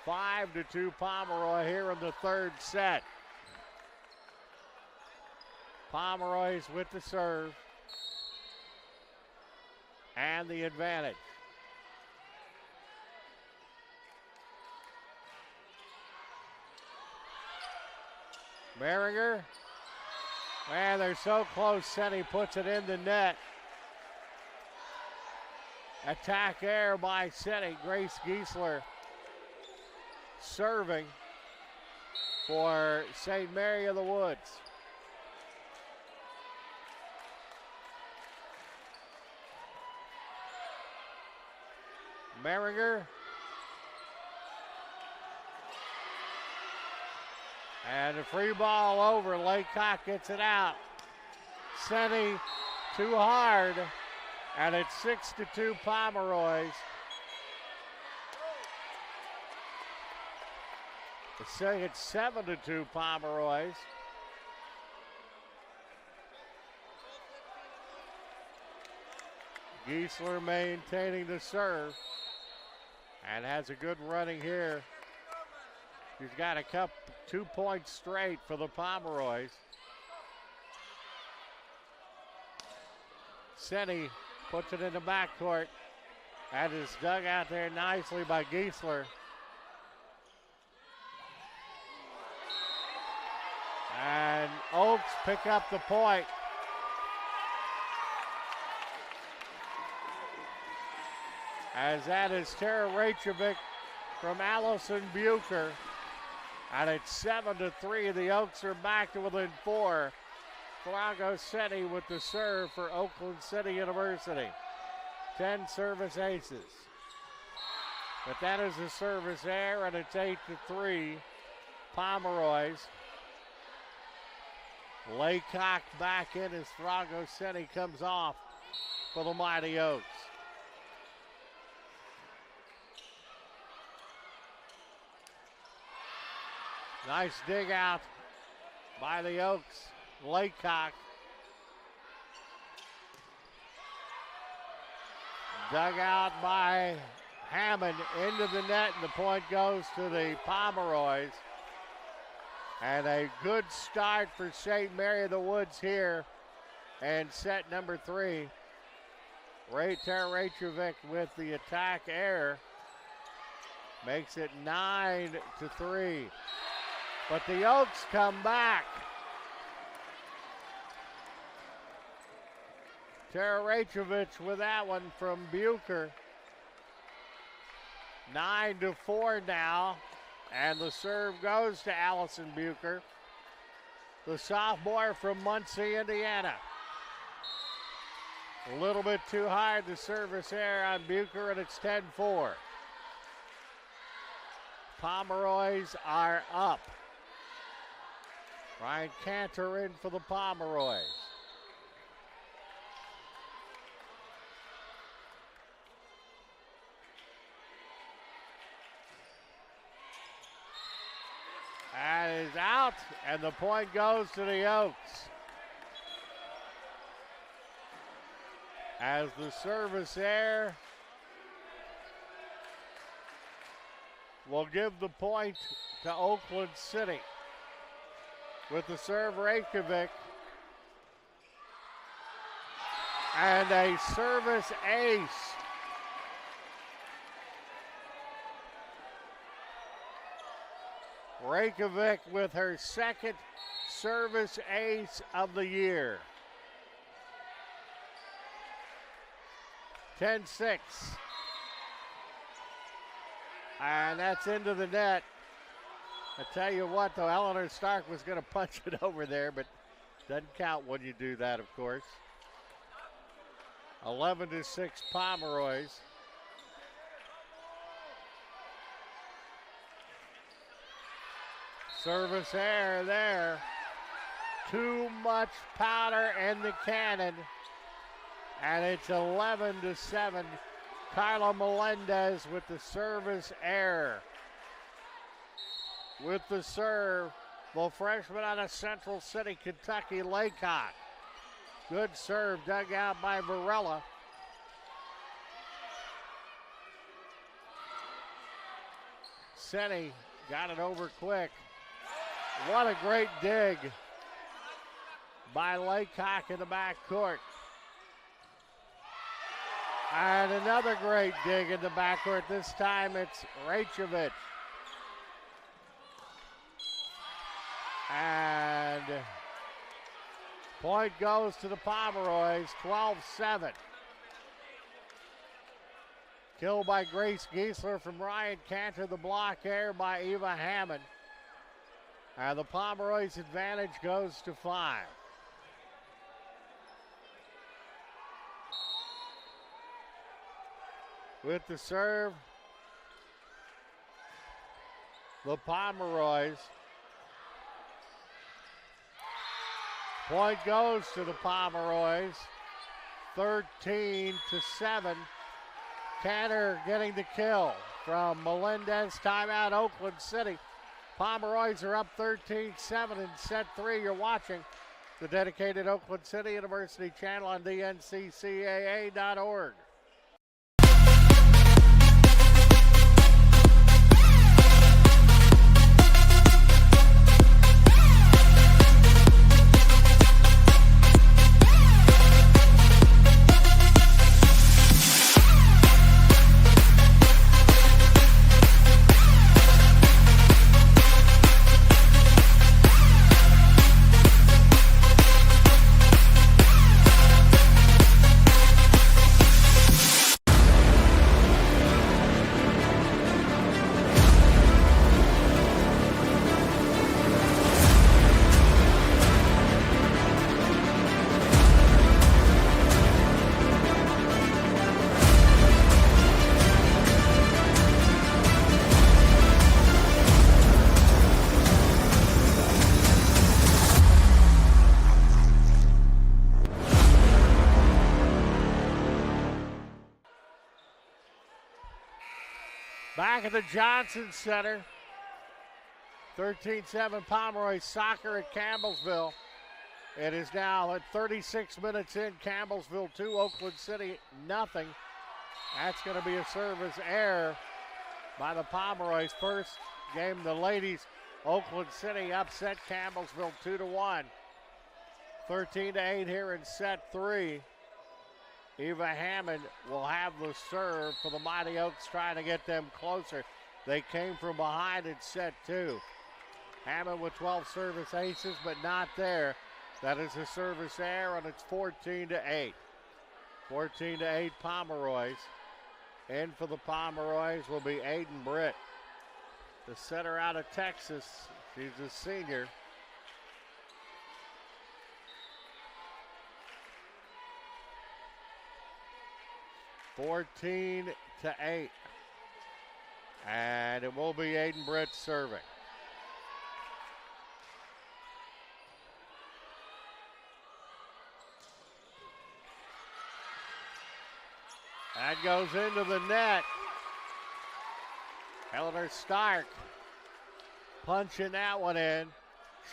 5-2 Pomeroy here in the third set. Pomeroys with the serve and the advantage. Merringer Man, they're so close. Senni puts it in the net. Attack air by Senni. Grace Giesler serving for St. Mary of the Woods. Merringer. And a free ball over. Laycock gets it out. Senni too hard. And it's 6-2 Pomeroys. It's 7-2 Pomeroys. Giesler maintaining the serve and has a good running here. He's got 2 points straight for the Pomeroys. Senni puts it in the backcourt. That is dug out there nicely by Giesler. And Oaks pick up the point. As that is Tara Rachovic from Allison Bucher. And it's 7-3. The Oaks are back to within 4. Flago Senni with the serve for Oakland City University. 10 service aces. But that is a service error, and it's 8-3. Pomeroys. Laycock back in as Flago Senni comes off for the Mighty Oaks. Nice dig out by the Oaks. Laycock. Dug out by Hammond into the net, and the point goes to the Pomeroys. And a good start for St. Mary of the Woods here and set number 3. Tara Rachovic with the attack error makes it 9-3. But the Oaks come back. Tara Rachovic with that one from Bucher. 9-4 now. And the serve goes to Allison Bucher, the sophomore from Muncie, Indiana. A little bit too hard, the service error on Bucher, and it's 10-4. Pomeroys are up. Ryan Cantor in for the Pomeroys. That is out, and the point goes to the Oaks. As the service error will give the point to Oakland City. With the serve, Rachovic. And a service ace. Rachovic with her second service ace of the year. 10-6. And that's into the net. I tell you what, though, Eleanor Stark was going to punch it over there, but doesn't count when you do that, of course. 11-6 Pomeroys. Service error there. Too much powder in the cannon. And it's 11-7. Carla Melendez with the service error. With the serve, the freshman out of Central City, Kentucky, Laycock. Good serve dug out by Varela. Senni got it over quick. What a great dig by Laycock in the backcourt. And another great dig in the backcourt. This time it's Rachovic. And Point goes to the Pomeroys, 12-7. Kill by Grace Giesler from Ryan Cantor. The block there by Eva Hammond. And the Pomeroys' advantage goes to 5. With the serve, the Pomeroys. Point goes to the Pomeroys, 13-7. Cantor getting the kill from Melendez. Timeout, Oakland City. Pomeroys are up 13-7 in set 3. You're watching the dedicated Oakland City University channel on dnccaa.org. Back at the Johnson Center, 13-7 Pomeroy soccer at Campbellsville. It is now at 36 minutes in, Campbellsville 2, Oakland City nothing. That's going to be a service error by the Pomeroys. First game, the ladies, Oakland City upset Campbellsville 2-1. 13-8 here in set 3. Eva Hammond will have the serve for the Mighty Oaks, trying to get them closer. They came from behind in set 2. Hammond with 12 service aces, but not there. That is a service error, and it's 14-8. 14-8 Pomeroys. In for the Pomeroys will be Aiden Britt, the setter out of Texas. She's a senior. (14-8). And it will be Aiden Britt serving. That goes into the net. Eleanor Stark punching that one in.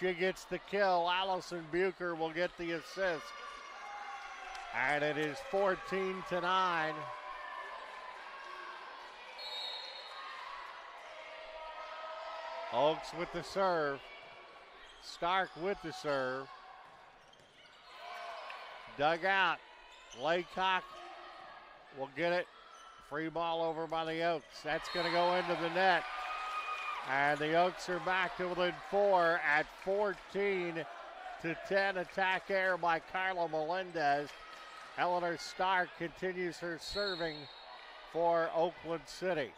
She gets the kill. Allison Bucher will get the assist. And it is 14-9. Oaks with the serve. Stark with the serve. Dug out. Laycock will get it. Free ball over by the Oaks. That's going to go into the net. And the Oaks are back to within 4 at 14-10. Attack error by Carla Melendez. Eleanor Stark continues her serving for Oakland City.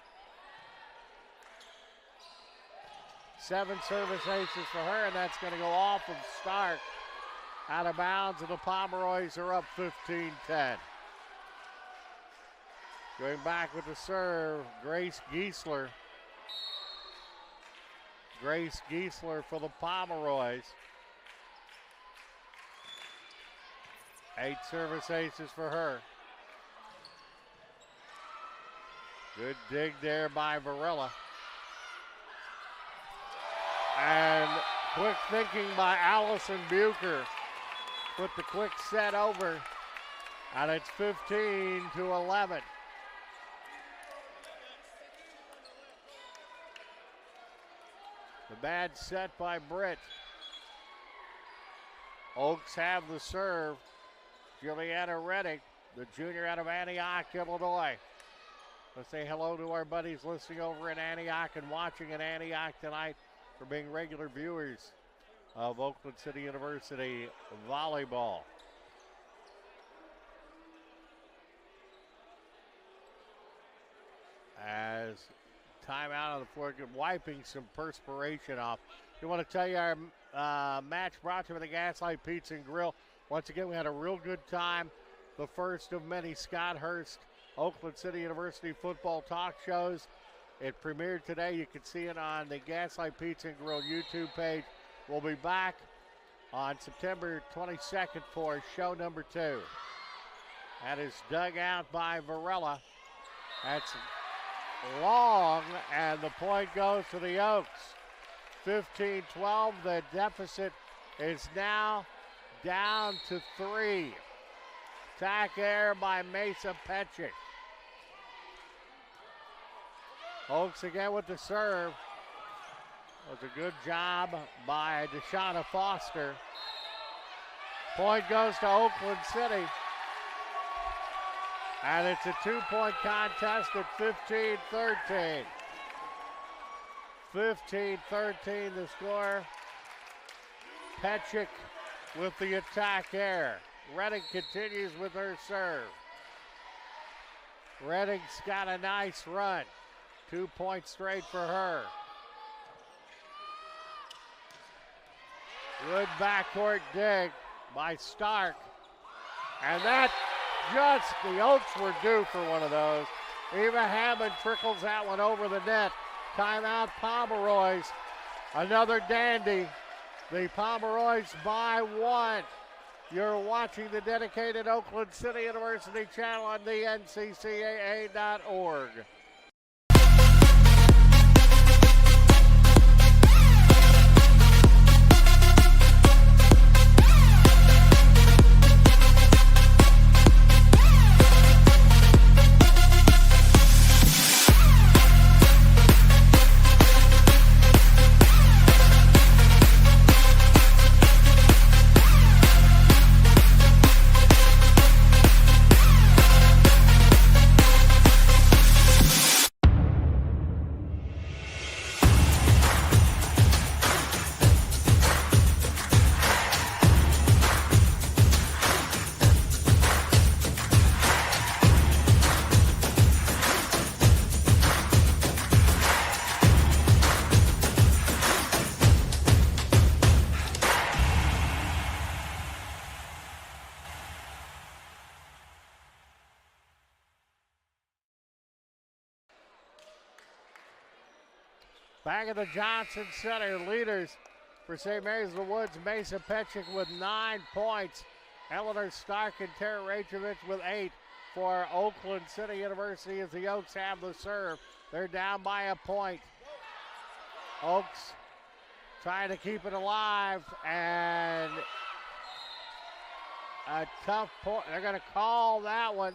7 service aces for her, and that's going to go off of Stark. Out of bounds, and the Pomeroys are up 15-10. Going back with the serve, Grace Giesler. Grace Giesler for the Pomeroys. 8 service aces for her. Good dig there by Varela. And quick thinking by Allison Bucher. Put the quick set over. And it's 15-11. The bad set by Britt. Oaks have the serve. Juliana Reddick, the junior out of Antioch, Illinois. Let's say hello to our buddies listening over in Antioch and watching in Antioch tonight for being regular viewers of Oakland City University volleyball. As timeout on the floor, wiping some perspiration off. We want to tell you our match brought to you by the Gaslight Pizza and Grill. Once again, we had a real good time. The first of many Scott Hurst Oakland City University football talk shows. It premiered today. You can see it on the Gaslight Pizza and Grill YouTube page. We'll be back on September 22nd for show number 2. That is dug out by Varela. That's long, and the point goes to the Oaks. 15-12, the deficit is now down to 3. Attack air by Mesa Petchik. Oaks again with the serve. That was a good job by Deshauna Foster. Point goes to Oakland City. And it's a 2-point contest at 15-13. 15-13 the score. Petchik with the attack air. Redding continues with her serve. Redding's got a nice run. 2 points straight for her. Good backcourt dig by Stark. And that the Oaks were due for one of those. Eva Hammond trickles that one over the net. Timeout Pomeroys. Another dandy. The Pomeroys by 1. You're watching the dedicated Oakland City University channel on the nccaa.org. Back at the Johnson Center, leaders for St. Mary's of the Woods, Mesa Petchik with 9 points. Eleanor Stark and Tara Rachovich with 8 for Oakland City University as the Oaks have the serve. They're down by a point. Oaks trying to keep it alive, and a tough point. They're going to call that one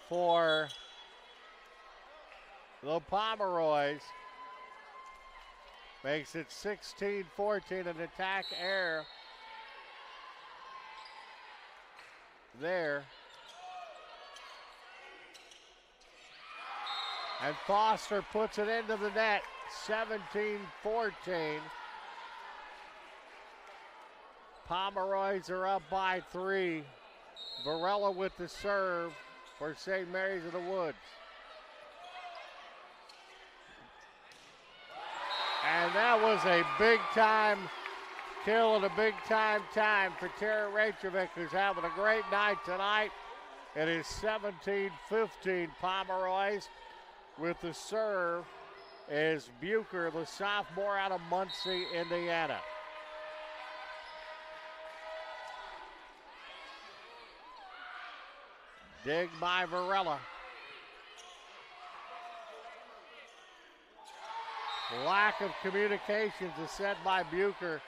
for the Pomeroys. Makes it 16-14, an attack error there. And Foster puts it into the net, 17-14. Pomeroys are up by 3. Varela with the serve for St. Mary's of the Woods. And that was a big-time kill and a big-time time for Tara Rachovich, who's having a great night tonight. It is 17-15 Pomeroys. With the serve is Bucher, the sophomore out of Muncie, Indiana. Dig by Varela. Lack of communications is said by Bucher,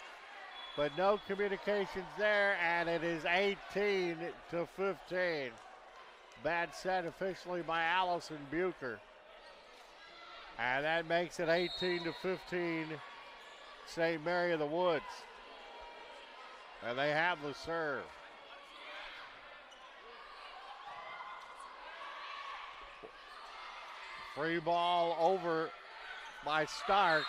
but no communications there, and it is 18-15. Bad set officially by Allison Bucher. And that makes it 18-15 St. Mary of the Woods. And they have the serve. Free ball over by Stark.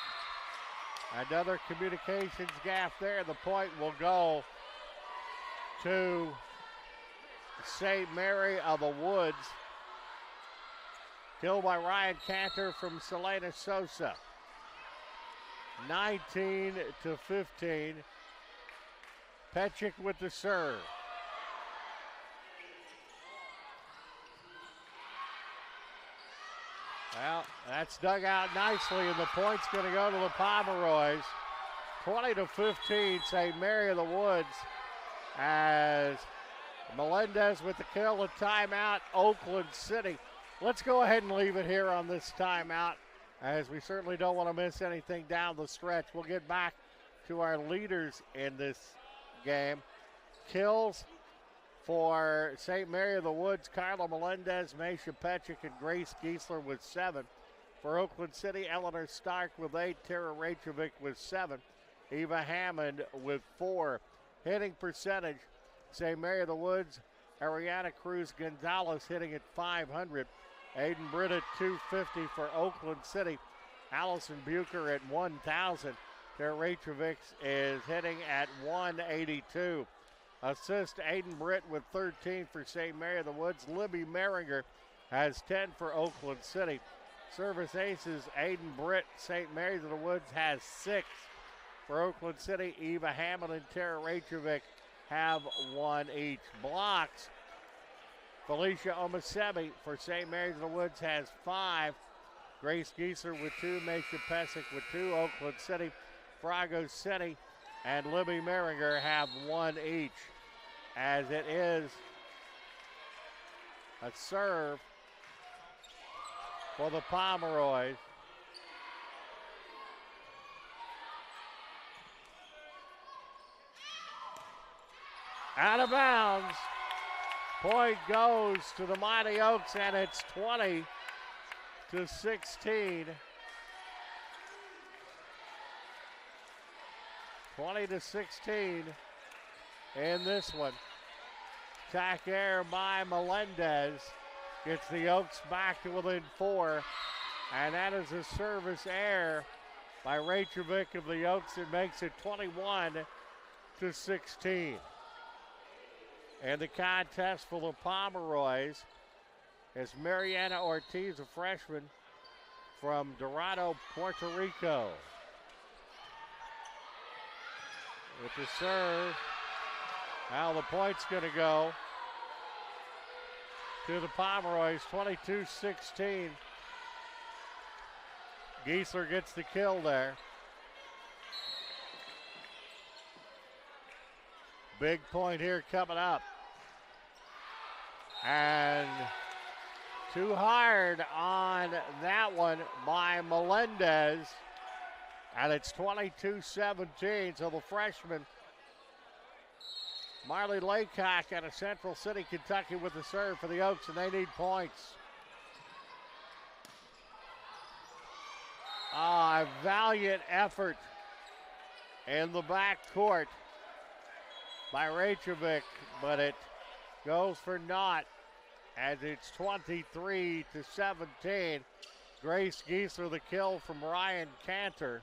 Another communications gap there. The point will go to St. Mary of the Woods. Killed by Ryan Cantor from Selena Sosa. 19-15. Petchik with the serve. Well, that's dug out nicely, and the point's going to go to the Pomeroys. 20-15, St. Mary of the Woods, as Melendez with the kill, a timeout, Oakland City. Let's go ahead and leave it here on this timeout, as we certainly don't want to miss anything down the stretch. We'll get back to our leaders in this game. Kills for St. Mary of the Woods, Carla Melendez, Maisha Petchik, and Grace Giesler with 7. For Oakland City, Eleanor Stark with 8, Tara Rachevik with 7, Eva Hammond with 4. Hitting percentage, St. Mary of the Woods, Ariana Cruz Gonzalez hitting at .500. Aiden Britt at .250 for Oakland City. Allison Bucher at 1,000. Tara Rachevik is hitting at .182. Assist, Aiden Britt with 13 for St. Mary of the Woods. Libby Meringer has 10 for Oakland City. Service aces, Aiden Britt, St. Mary's of the Woods has 6. For Oakland City, Eva Hammond and Tara Rachevik have 1 each. Blocks, Felicia Omasebi for St. Mary's of the Woods has 5. Grace Giesler with 2, Maisha Pesic with 2. Oakland City, Frago City, and Libby Meringer have 1 each, as it is a serve for the Pomeroys. Out of bounds. Point goes to the Mighty Oaks, and it's 20-16. 20-16 in this one. Tack air by Melendez gets the Oaks back to within 4, and that is a service error by Rachevik of the Oaks. It makes it 21-16. And the contest for the Pomeroys is Mariana Ortiz, a freshman from Dorado, Puerto Rico. With the serve, now the point's going to go to the Pomeroys, 22-16. Giesler gets the kill there. Big point here coming up. And too hard on that one by Melendez. And it's 22-17, so the freshman Marley Laycock out of Central City, Kentucky with the serve for the Oaks, and they need points. A valiant effort in the backcourt by Rachevik, but it goes for naught as it's 23-17. Grace Giesler the kill from Ryan Cantor.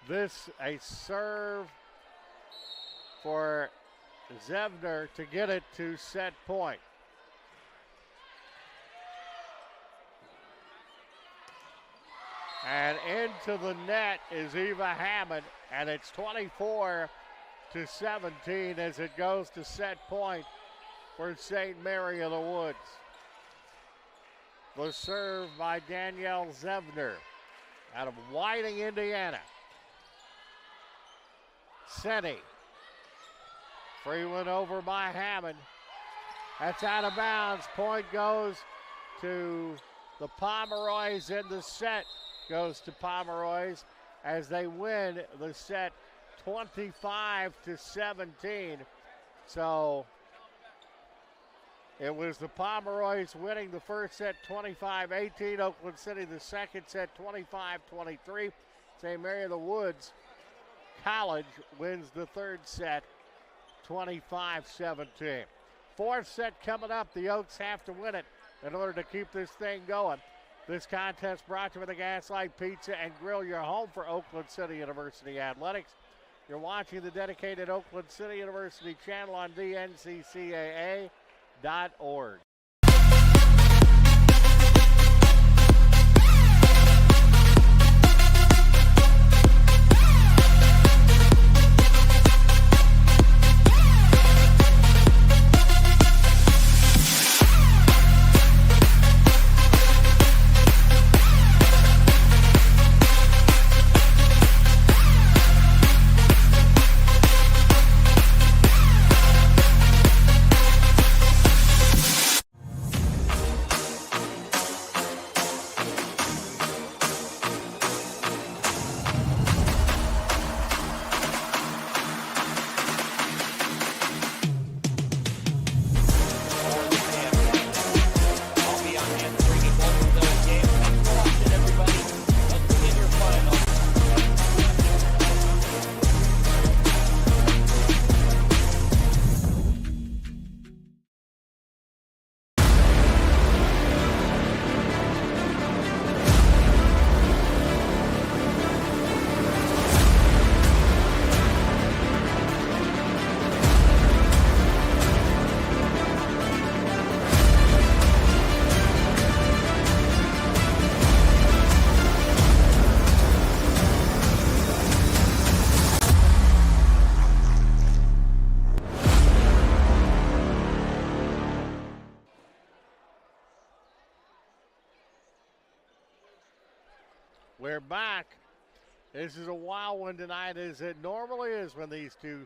This a serve for Zevner to get it to set point. And into the net is Eva Hammond, and it's 24-17 as it goes to set point for St. Mary of the Woods. The serve by Danielle Zevner out of Whiting, Indiana. Seni. Free one over by Hammond. That's out of bounds. Point goes to the Pomeroys, and the set goes to Pomeroys as they win the set 25-17. So it was the Pomeroys winning the first set 25-18. Oakland City the second set 25-23. St. Mary of the Woods College wins the third set 25-17. Fourth set coming up. The Oaks have to win it in order to keep this thing going. This contest brought to you by the Gaslight Pizza and Grill, your home for Oakland City University Athletics. You're watching the dedicated Oakland City University channel on dnccaa.org. We're back. This is a wild one tonight, as it normally is when these two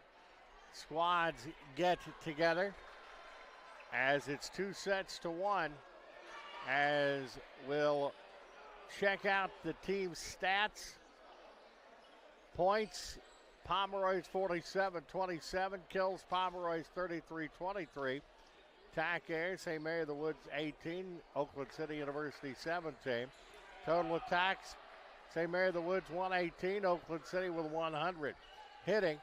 squads get together, as it's 2-1, as we'll check out the team's stats. Points, Pomeroy's 47-27, kills Pomeroy's 33-23. Attack air, St. Mary of the Woods 18, Oakland City University 17. Total attacks, St. Mary of the Woods 118, Oakland City with 100. Hitting,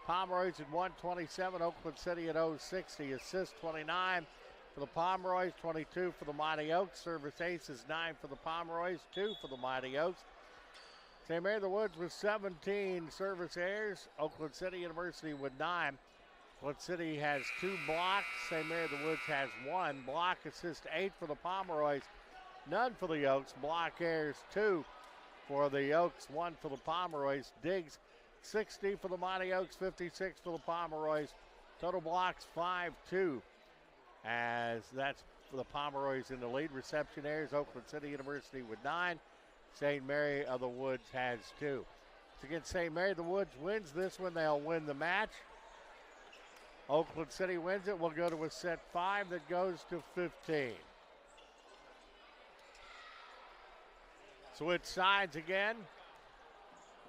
Pomeroy's at 127, Oakland City at 060. Assist 29 for the Pomeroys, 22 for the Mighty Oaks. Service aces 9 for the Pomeroys, 2 for the Mighty Oaks. St. Mary of the Woods with 17 service errors, Oakland City University with 9. Oakland City has 2 blocks, St. Mary of the Woods has 1. Block assist 8 for the Pomeroys, none for the Oaks. Block errors 2 for the Oaks, 1 for the Pomeroys. Digs 60 for the Mighty Oaks, 56 for the Pomeroys. Total blocks 5-2, as that's for the Pomeroys in the lead. Reception errors, Oakland City University with 9. St. Mary of the Woods has 2. So again, St. Mary of the Woods wins this one, they'll win the match. Oakland City wins it, we'll go to a set 5 that goes to 15. Switch sides again,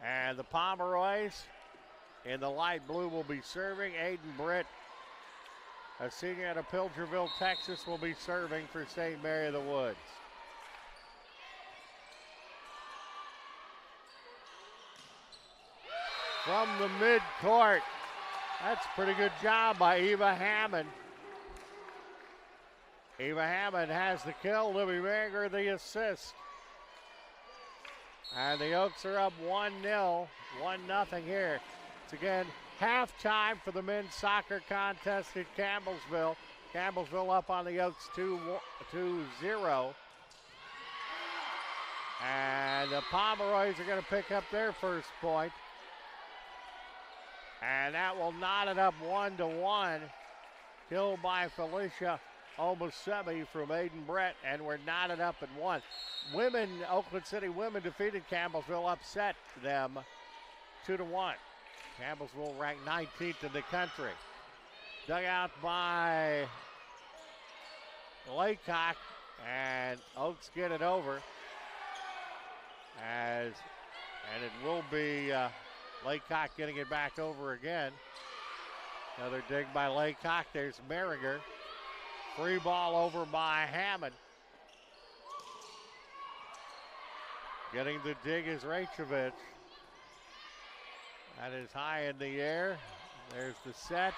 and the Pomeroys in the light blue will be serving. Aiden Britt, a senior out of Pilgerville, Texas, will be serving for St. Mary of the Woods. From the midcourt, that's a pretty good job by Eva Hammond. Eva Hammond has the kill, Libby Manger the assist. And the Oaks are up 1-0, 1-0 here. It's again halftime for the men's soccer contest at Campbellsville. Campbellsville up on the Oaks 2-0. And the Pomeroys are going to pick up their first point. And that will knot it up 1-1. Killed by Felicia Omosebi from Aiden Brett, and we're knotted up at 1. Women, Oakland City women defeated Campbellsville, upset them 2-1. Campbellsville ranked 19th in the country. Dug out by Laycock, and Oaks get it over. And it will be Laycock getting it back over again. Another dig by Laycock. There's Merringer. Free ball over by Hammond. Getting the dig is Rachovich. That is high in the air. There's the set.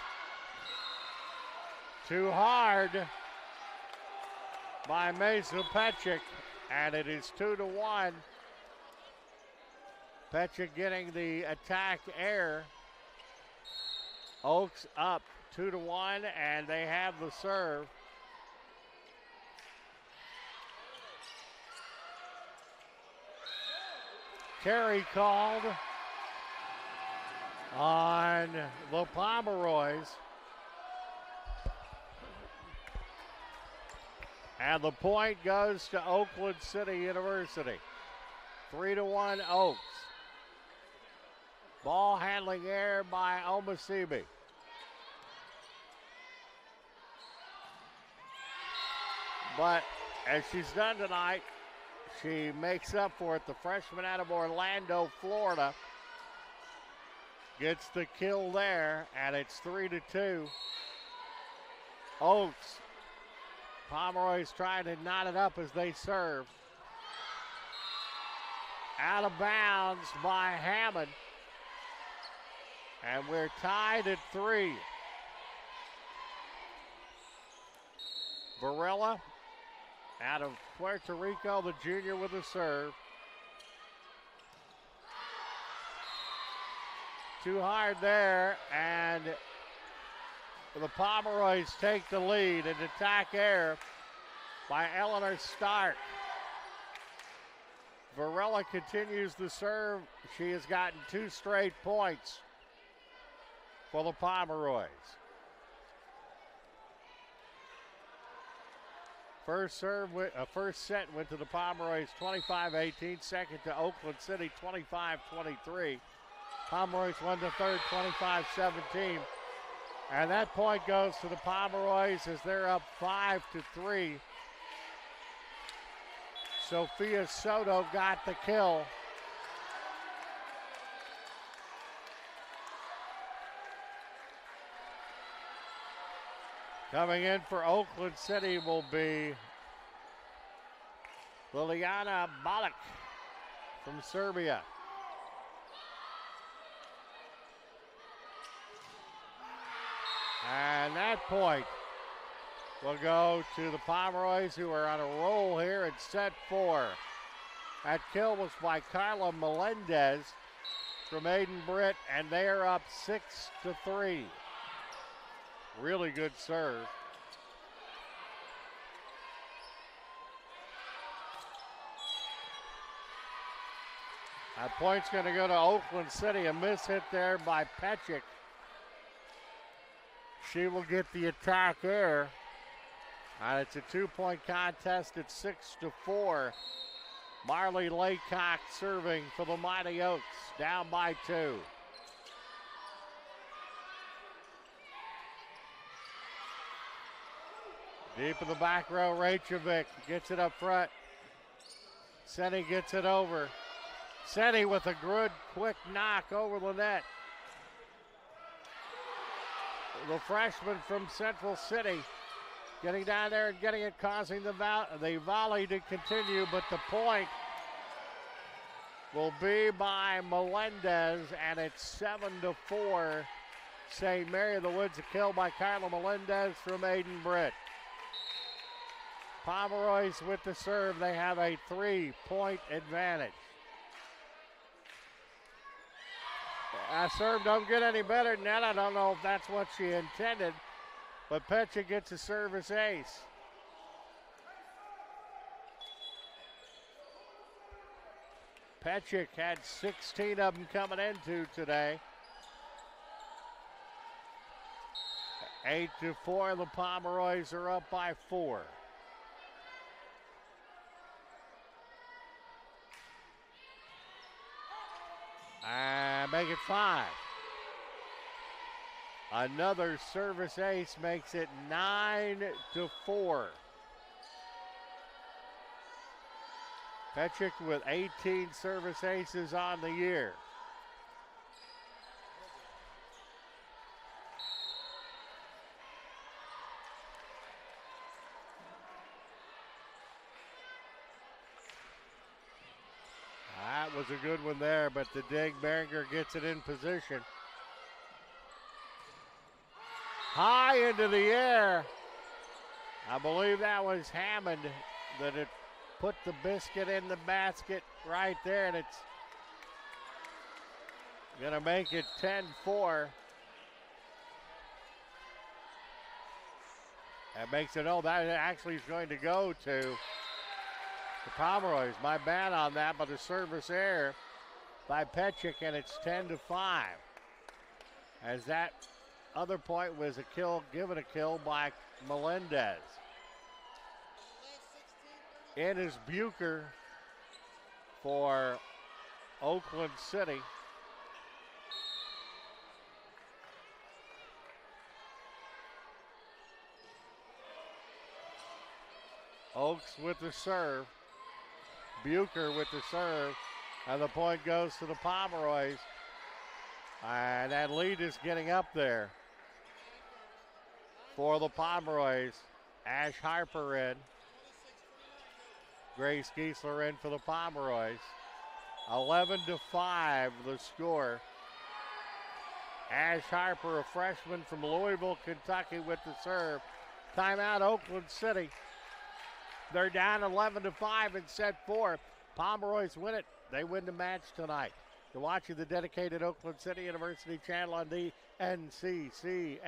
Too hard by Mesa Petchik. and it is 2-1. Petcha getting the attack air. Oaks up 2-1, and they have the serve. Carry called on the Pomeroys. And the point goes to Oakland City University. 3-1 Oaks. Ball handling air by Omasibi. But as she's done tonight, she makes up for it. The freshman out of Orlando, Florida, gets the kill there, and it's 3-2. Oaks. Pomeroy's trying to knot it up as they serve. Out of bounds by Hammond. And we're tied at 3. Varela out of Puerto Rico, the junior with a serve. Too hard there, and the Pomeroys take the lead and attack air by Eleanor Stark. Varela continues the serve. She has gotten 2 straight points for the Pomeroys. First set went to the Pomeroys 25-18. Second to Oakland City 25-23. Pomeroys won the third 25-17. And that point goes to the Pomeroys as they're up 5-3. Sophia Soto got the kill. Coming in for Oakland City will be Liliana Balic from Serbia. And that point will go to the Pomeroys, who are on a roll here in set 4. That kill was by Carla Melendez from Aiden Britt, and they are up 6-3. Really good serve. That point's going to go to Oakland City. A miss hit there by Petchik. She will get the attack air. And it's a 2-point contest at 6-4. Marley Laycock serving for the Mighty Oaks, down by 2. Deep in the back row, Rachevik gets it up front. Senni gets it over. Senni with a good, quick knock over the net. The freshman from Central City getting down there and getting it, causing the volley to continue, but the point will be by Melendez, and it's 7-4. St. Mary of the Woods, a kill by Carla Melendez from Aiden Britt. Pomeroys with the serve. They have a 3-point advantage. Serve don't get any better than that. I don't know if that's what she intended, but Petcha gets a service ace. Petchik had 16 of them coming into today. 8-4, the Pomeroys are up by 4. And make it 5. Another service ace makes it 9-4. Petchik with 18 service aces on the year. That was a good one there, but the dig, Beringer gets it in position. High into the air. I believe that was Hammond that it put the biscuit in the basket right there, and it's going to make it 10-4. That makes it, that actually is going to go to the Pomeroys. My bad on that, but a service error by Petchik, and it's 10-5. As that other point was a kill, given a kill by Melendez. In is Bucher for Oakland City. Oaks with the serve. Bucher with the serve. And the point goes to the Pomeroys. And that lead is getting up there for the Pomeroys. Ash Harper in. Grace Giesler in for the Pomeroys. 11-5 the score. Ash Harper, a freshman from Louisville, Kentucky with the serve. Timeout Oakland City. They're down 11-5 in set 4. Pomeroys win it. They win the match tonight. You're watching the dedicated Oakland City University channel on the NCCAA.org.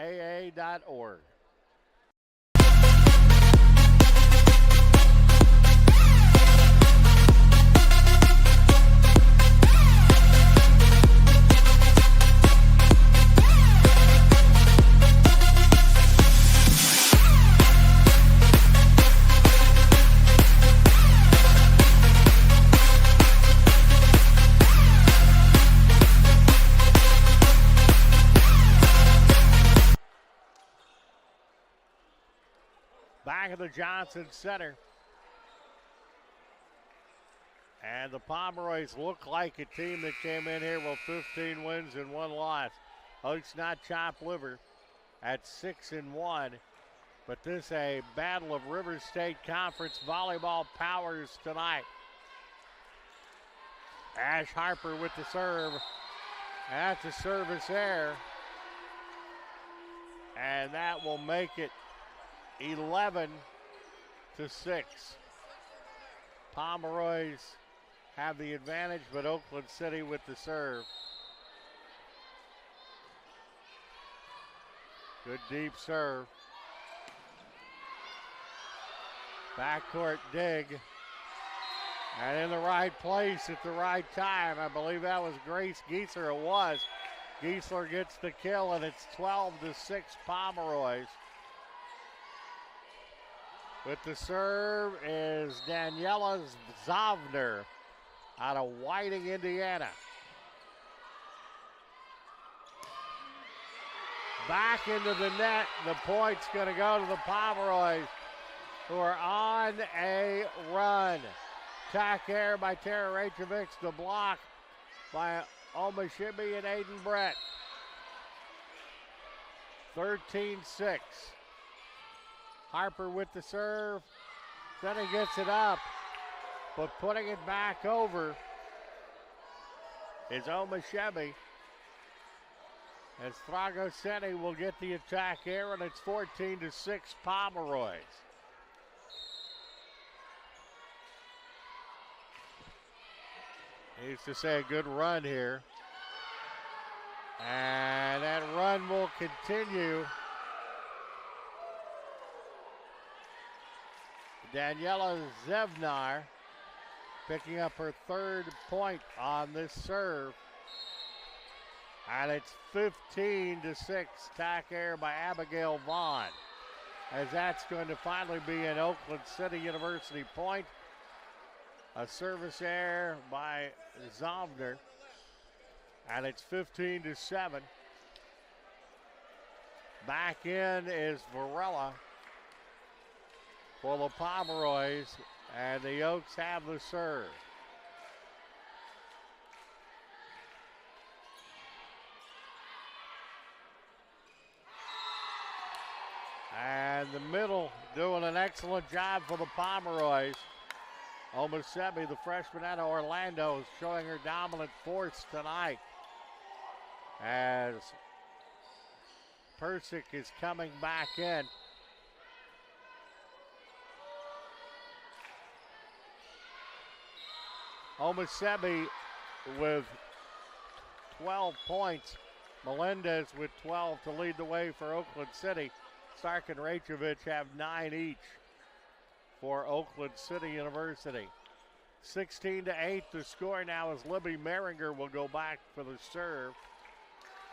Back at the Johnson Center. And the Pomeroys look like a team that came in here with 15 wins and 1 loss. Oaks not chopped liver at 6-1. But this a battle of River State Conference volleyball powers tonight. Ash Harper with the serve. That's a service error. And that will make it 11-6. Pomeroys have the advantage, but Oakland City with the serve. Good deep serve. Backcourt dig. And in the right place at the right time. I believe that was Grace Giesler. It was. Giesler gets the kill, and it's 12-6 Pomeroys. With the serve is Daniela Zovner out of Whiting, Indiana. Back into the net. The point's going to go to the Pomeroys, who are on a run. Attack air by Tara Rachevich. The block by Omashibi and Aiden Brett. 13-6. Harper with the serve. Then he gets it up. But putting it back over is Omashibi. As Fragoseni will get the attack here, and it's 14-6 Pomeroys. Needs to say a good run here. And that run will continue. Daniela Zevnar picking up her 3rd point on this serve. And it's 15-6, tack air by Abigail Vaughn. As that's going to finally be an Oakland City University point. A service error by Zovner. And it's 15-7. Back in is Varela for the Pomeroys, and the Oaks have the serve. And the middle doing an excellent job for the Pomeroys. Omashibi, the freshman out of Orlando, is showing her dominant force tonight as Persick is coming back in. Omasebi with 12 points. Melendez with 12 to lead the way for Oakland City. Stark and Rachovich have 9 each for Oakland City University. 16-8 the score now as Libby Meringer will go back for the serve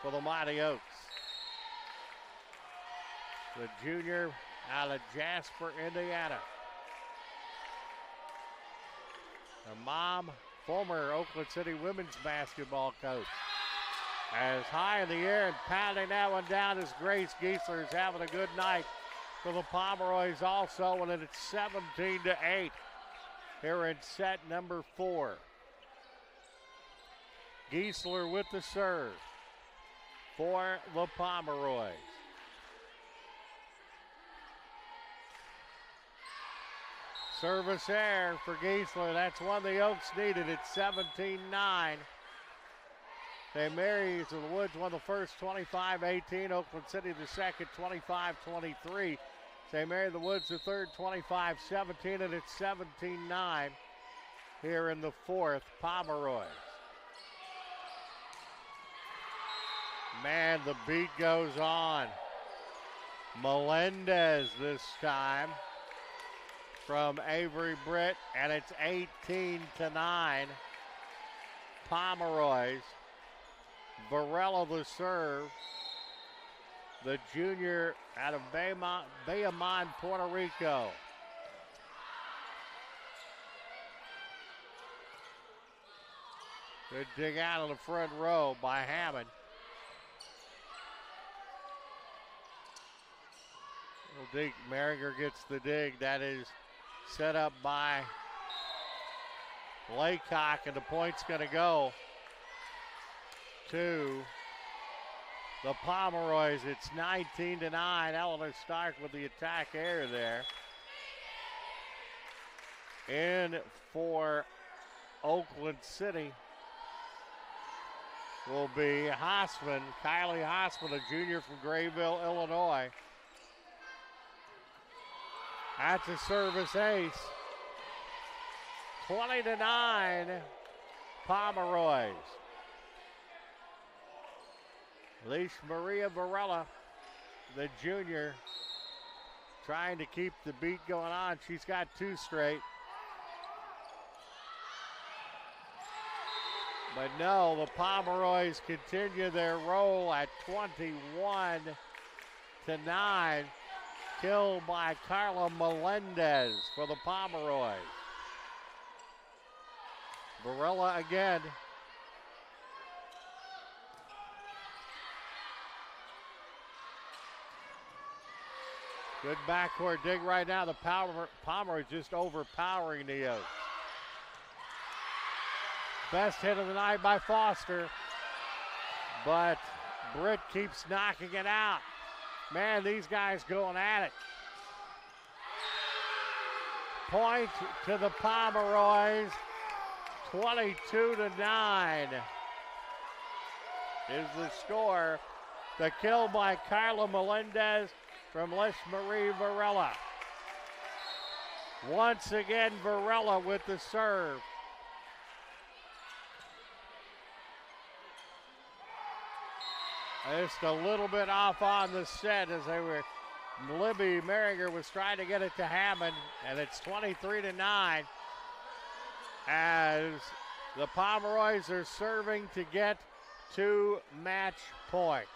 for the Mighty Oaks. The junior out of Jasper, Indiana. Her mom, former Oakland City women's basketball coach. As high in the air and pounding that one down is Grace Giesler, is having a good night for the Pomeroys also, and it's 17-8 here in set number 4. Giesler with the serve for the Pomeroys. Service error for Giesler. That's one the Oaks needed. It's 17-9. St. Mary's of the Woods won the first 25-18. Oakland City the second 25-23. St. Mary of the Woods the third 25-17, and it's 17-9 here in the fourth. Pomeroys. Man, the beat goes on. Melendez this time from Avery Britt, and it's 18-9. Pomeroys. Varela the serve. The junior out of Bayamon, Puerto Rico. Good dig out of the front row by Hammond. Little dig, Merringer gets the dig. That is set up by Laycock, and the point's going to go to the Pomeroys. It's 19-9. Eleanor Stark with the attack air there. In for Oakland City will be Hossman, Kylie Hossman, a junior from Grayville, Illinois. That's a service ace. 20-9, Pomeroys. Leash Maria Varela, the junior, trying to keep the beat going on. She's got 2 straight. But no, the Pomeroys continue their roll at 21-9. Killed by Carla Melendez for the Pomeroys. Varela again. Good backcourt dig right now. The Pomeroys just overpowering the Oaks. Best hit of the night by Foster. But Britt keeps knocking it out. Man, these guys going at it. Point to the Pomeroys. 22-9 is the score. The kill by Carla Melendez from Les Marie Varela. Once again, Varela with the serve. Just a little bit off on the set as they were. Libby Meringer was trying to get it to Hammond, and it's 23-9 as the Pomeroys are serving to get to match point.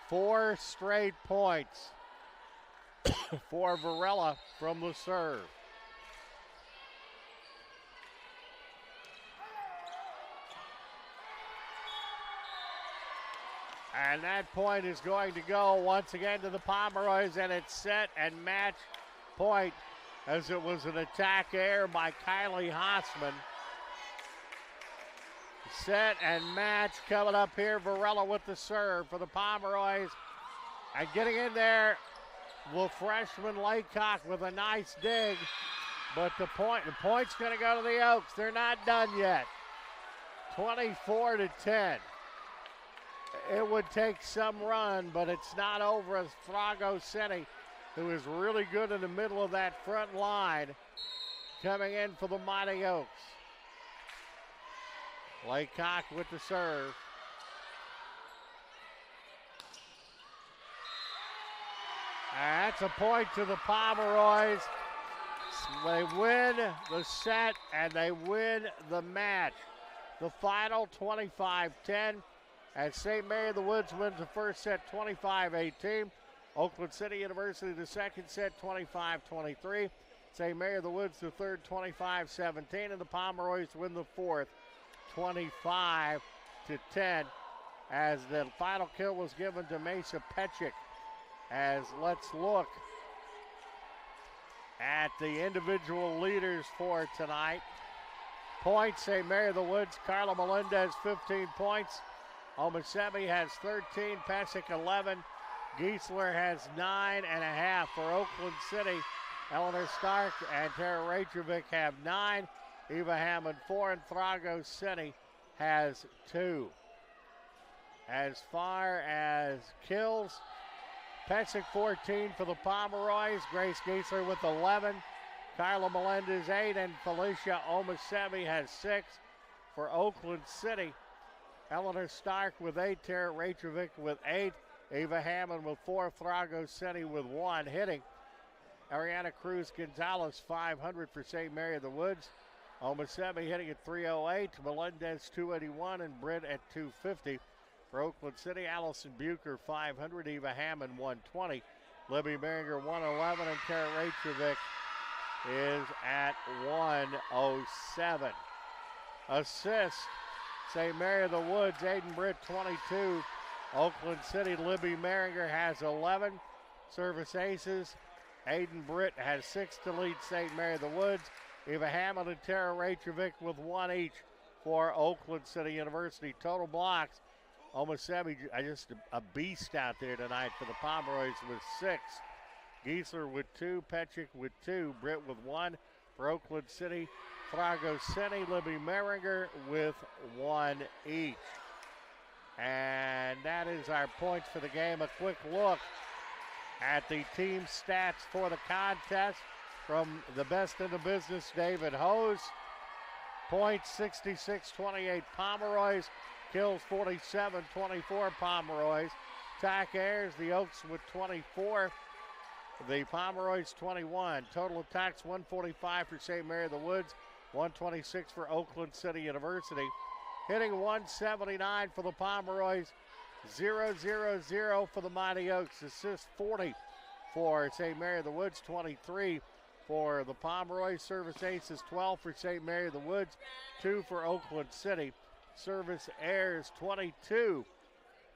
Four straight points for Varela from the serve. And that point is going to go once again to the Pomeroys, and it's set and match point as it was an attack air by Kylie Hossman. Set and match coming up here. Varela with the serve for the Pomeroys. And getting in there, will freshman Laycock with a nice dig. But the point's going to go to the Oaks. They're not done yet. 24-10. it would take some run, but it's not over as Thrago City, who is really good in the middle of that front line, coming in for the Mighty Oaks. Laycock with the serve. That's a point to the Pomeroys. They win the set and they win the match. The final 25-10 as St. Mary of the Woods wins the first set 25-18. Oakland City University the second set 25-23. St. Mary of the Woods the third 25-17, and the Pomeroys win the fourth 25-10 as the final kill was given to Mesa Petchik. As let's look at the individual leaders for tonight. Points, St. Mary of the Woods, Carla Melendez 15 points. Omisemi has 13, Pesek 11. Giesler has 9.5 for Oakland City. Eleanor Stark and Tara Rajovic have 9. Eva Hammond 4, and Thrago City has 2. As far as kills, Pesek 14 for the Pomeroys. Grace Giesler with 11. Carla Melendez 8, and Felicia Omisemi has 6 for Oakland City. Eleanor Stark with 8, Tara Rajovic with 8, Eva Hammond with 4, Thrago City with 1. Hitting, Ariana Cruz Gonzalez 500 for St. Mary of the Woods. Omisemi hitting at 308, Melendez 281, and Britt at 250. For Oakland City, Allison Bucher 500, Eva Hammond 120, Libby Maringer 111, and Tara Rajovic is at 107. Assist, St. Mary of the Woods, Aiden Britt 22. Oakland City, Libby Maringer has 11. Service aces, Aiden Britt has 6 to lead St. Mary of the Woods. Eva Hammond and Tara Rajovic with 1 each for Oakland City University. Total blocks, Omisemi, just a beast out there tonight for the Pomeroys with 6. Giesler with 2, Petchik with 2, Britt with 1 for Oakland City. Thrago City, Libby Maringer with 1 each. And that is our points for the game. A quick look at the team stats for the contest from the best in the business, David Hose. Points 66-28 Pomeroys. Kills 47-24 Pomeroys. Tack Ayers, the Oaks with 24. The Pomeroys 21. Total attacks 145 for St. Mary of the Woods, 126 for Oakland City University. Hitting 179 for the Pomeroys, 0-0-0 for the Mighty Oaks. Assist 40 for St. Mary of the Woods, 23 for the Pomeroys. Service aces 12 for St. Mary of the Woods, 2 for Oakland City. Service errors 22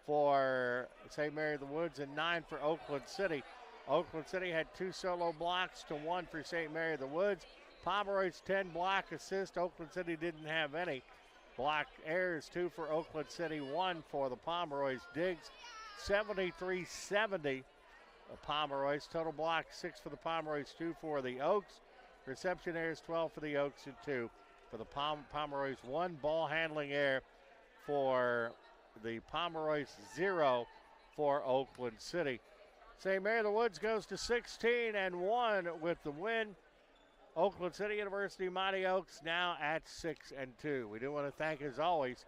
for St. Mary of the Woods and 9 for Oakland City. Oakland City had 2 solo blocks to 1 for St. Mary of the Woods. Pomeroys 10 block assists. Oakland City didn't have any. Block errors 2 for Oakland City, 1 for the Pomeroys. Diggs 73-70. The Pomeroys. Total block 6 for the Pomeroys, 2 for the Oaks. Reception errors 12 for the Oaks and 2 for the Pomeroys. 1 ball handling error for the Pomeroys, 0 for Oakland City. St. Mary of the Woods goes to 16-1 with the win. Oakland City University Mighty Oaks now at 6-2. We do want to thank, as always,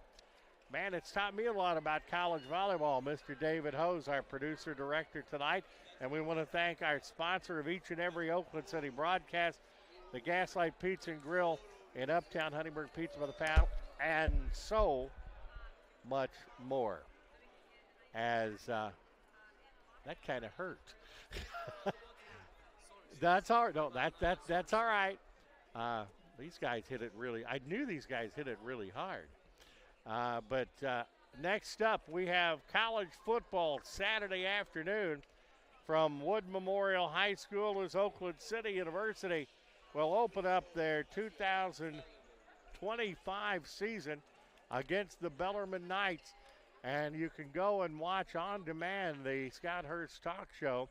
man, it's taught me a lot about college volleyball, Mr. David Hose, our producer director tonight. And we want to thank our sponsor of each and every Oakland City broadcast, the Gaslight Pizza and Grill in Uptown Huntingburg, Pizza by the Pound, and so much more. As that kind of hurt. That's all right. No, that's all right. These guys hit it really. I knew these guys hit it really hard. But next up, we have college football Saturday afternoon from Wood Memorial High School as Oakland City University will open up their 2025 season against the Bellarmine Knights. And you can go and watch on demand the Scott Hurst Talk Show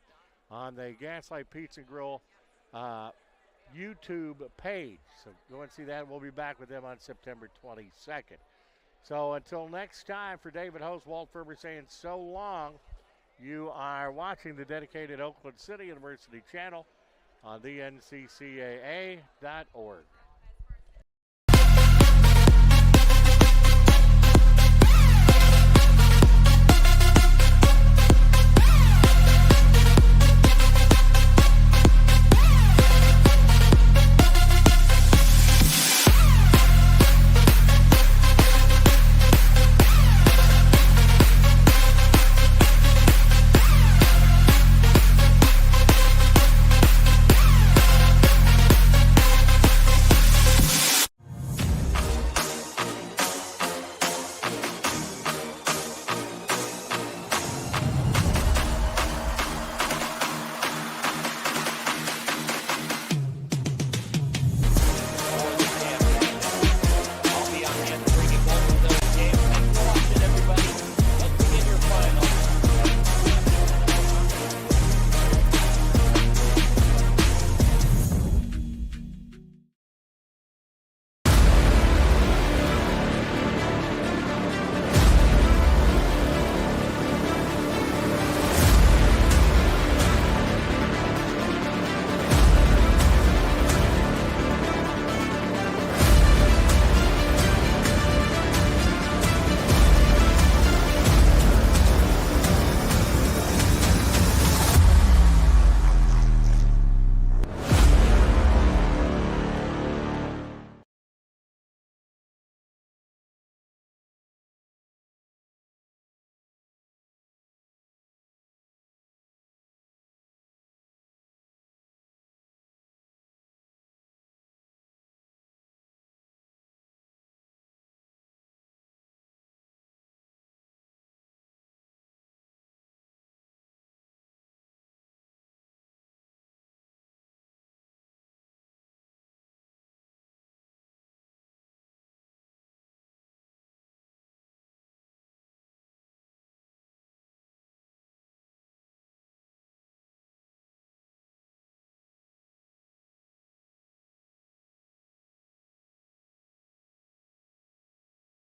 on the Gaslight Pizza Grill YouTube page. So go and see that. We'll be back with them on September 22nd. So until next time, for David Host, Walt Ferber saying so long. You are watching the dedicated Oakland City University channel on the NCCAA.org.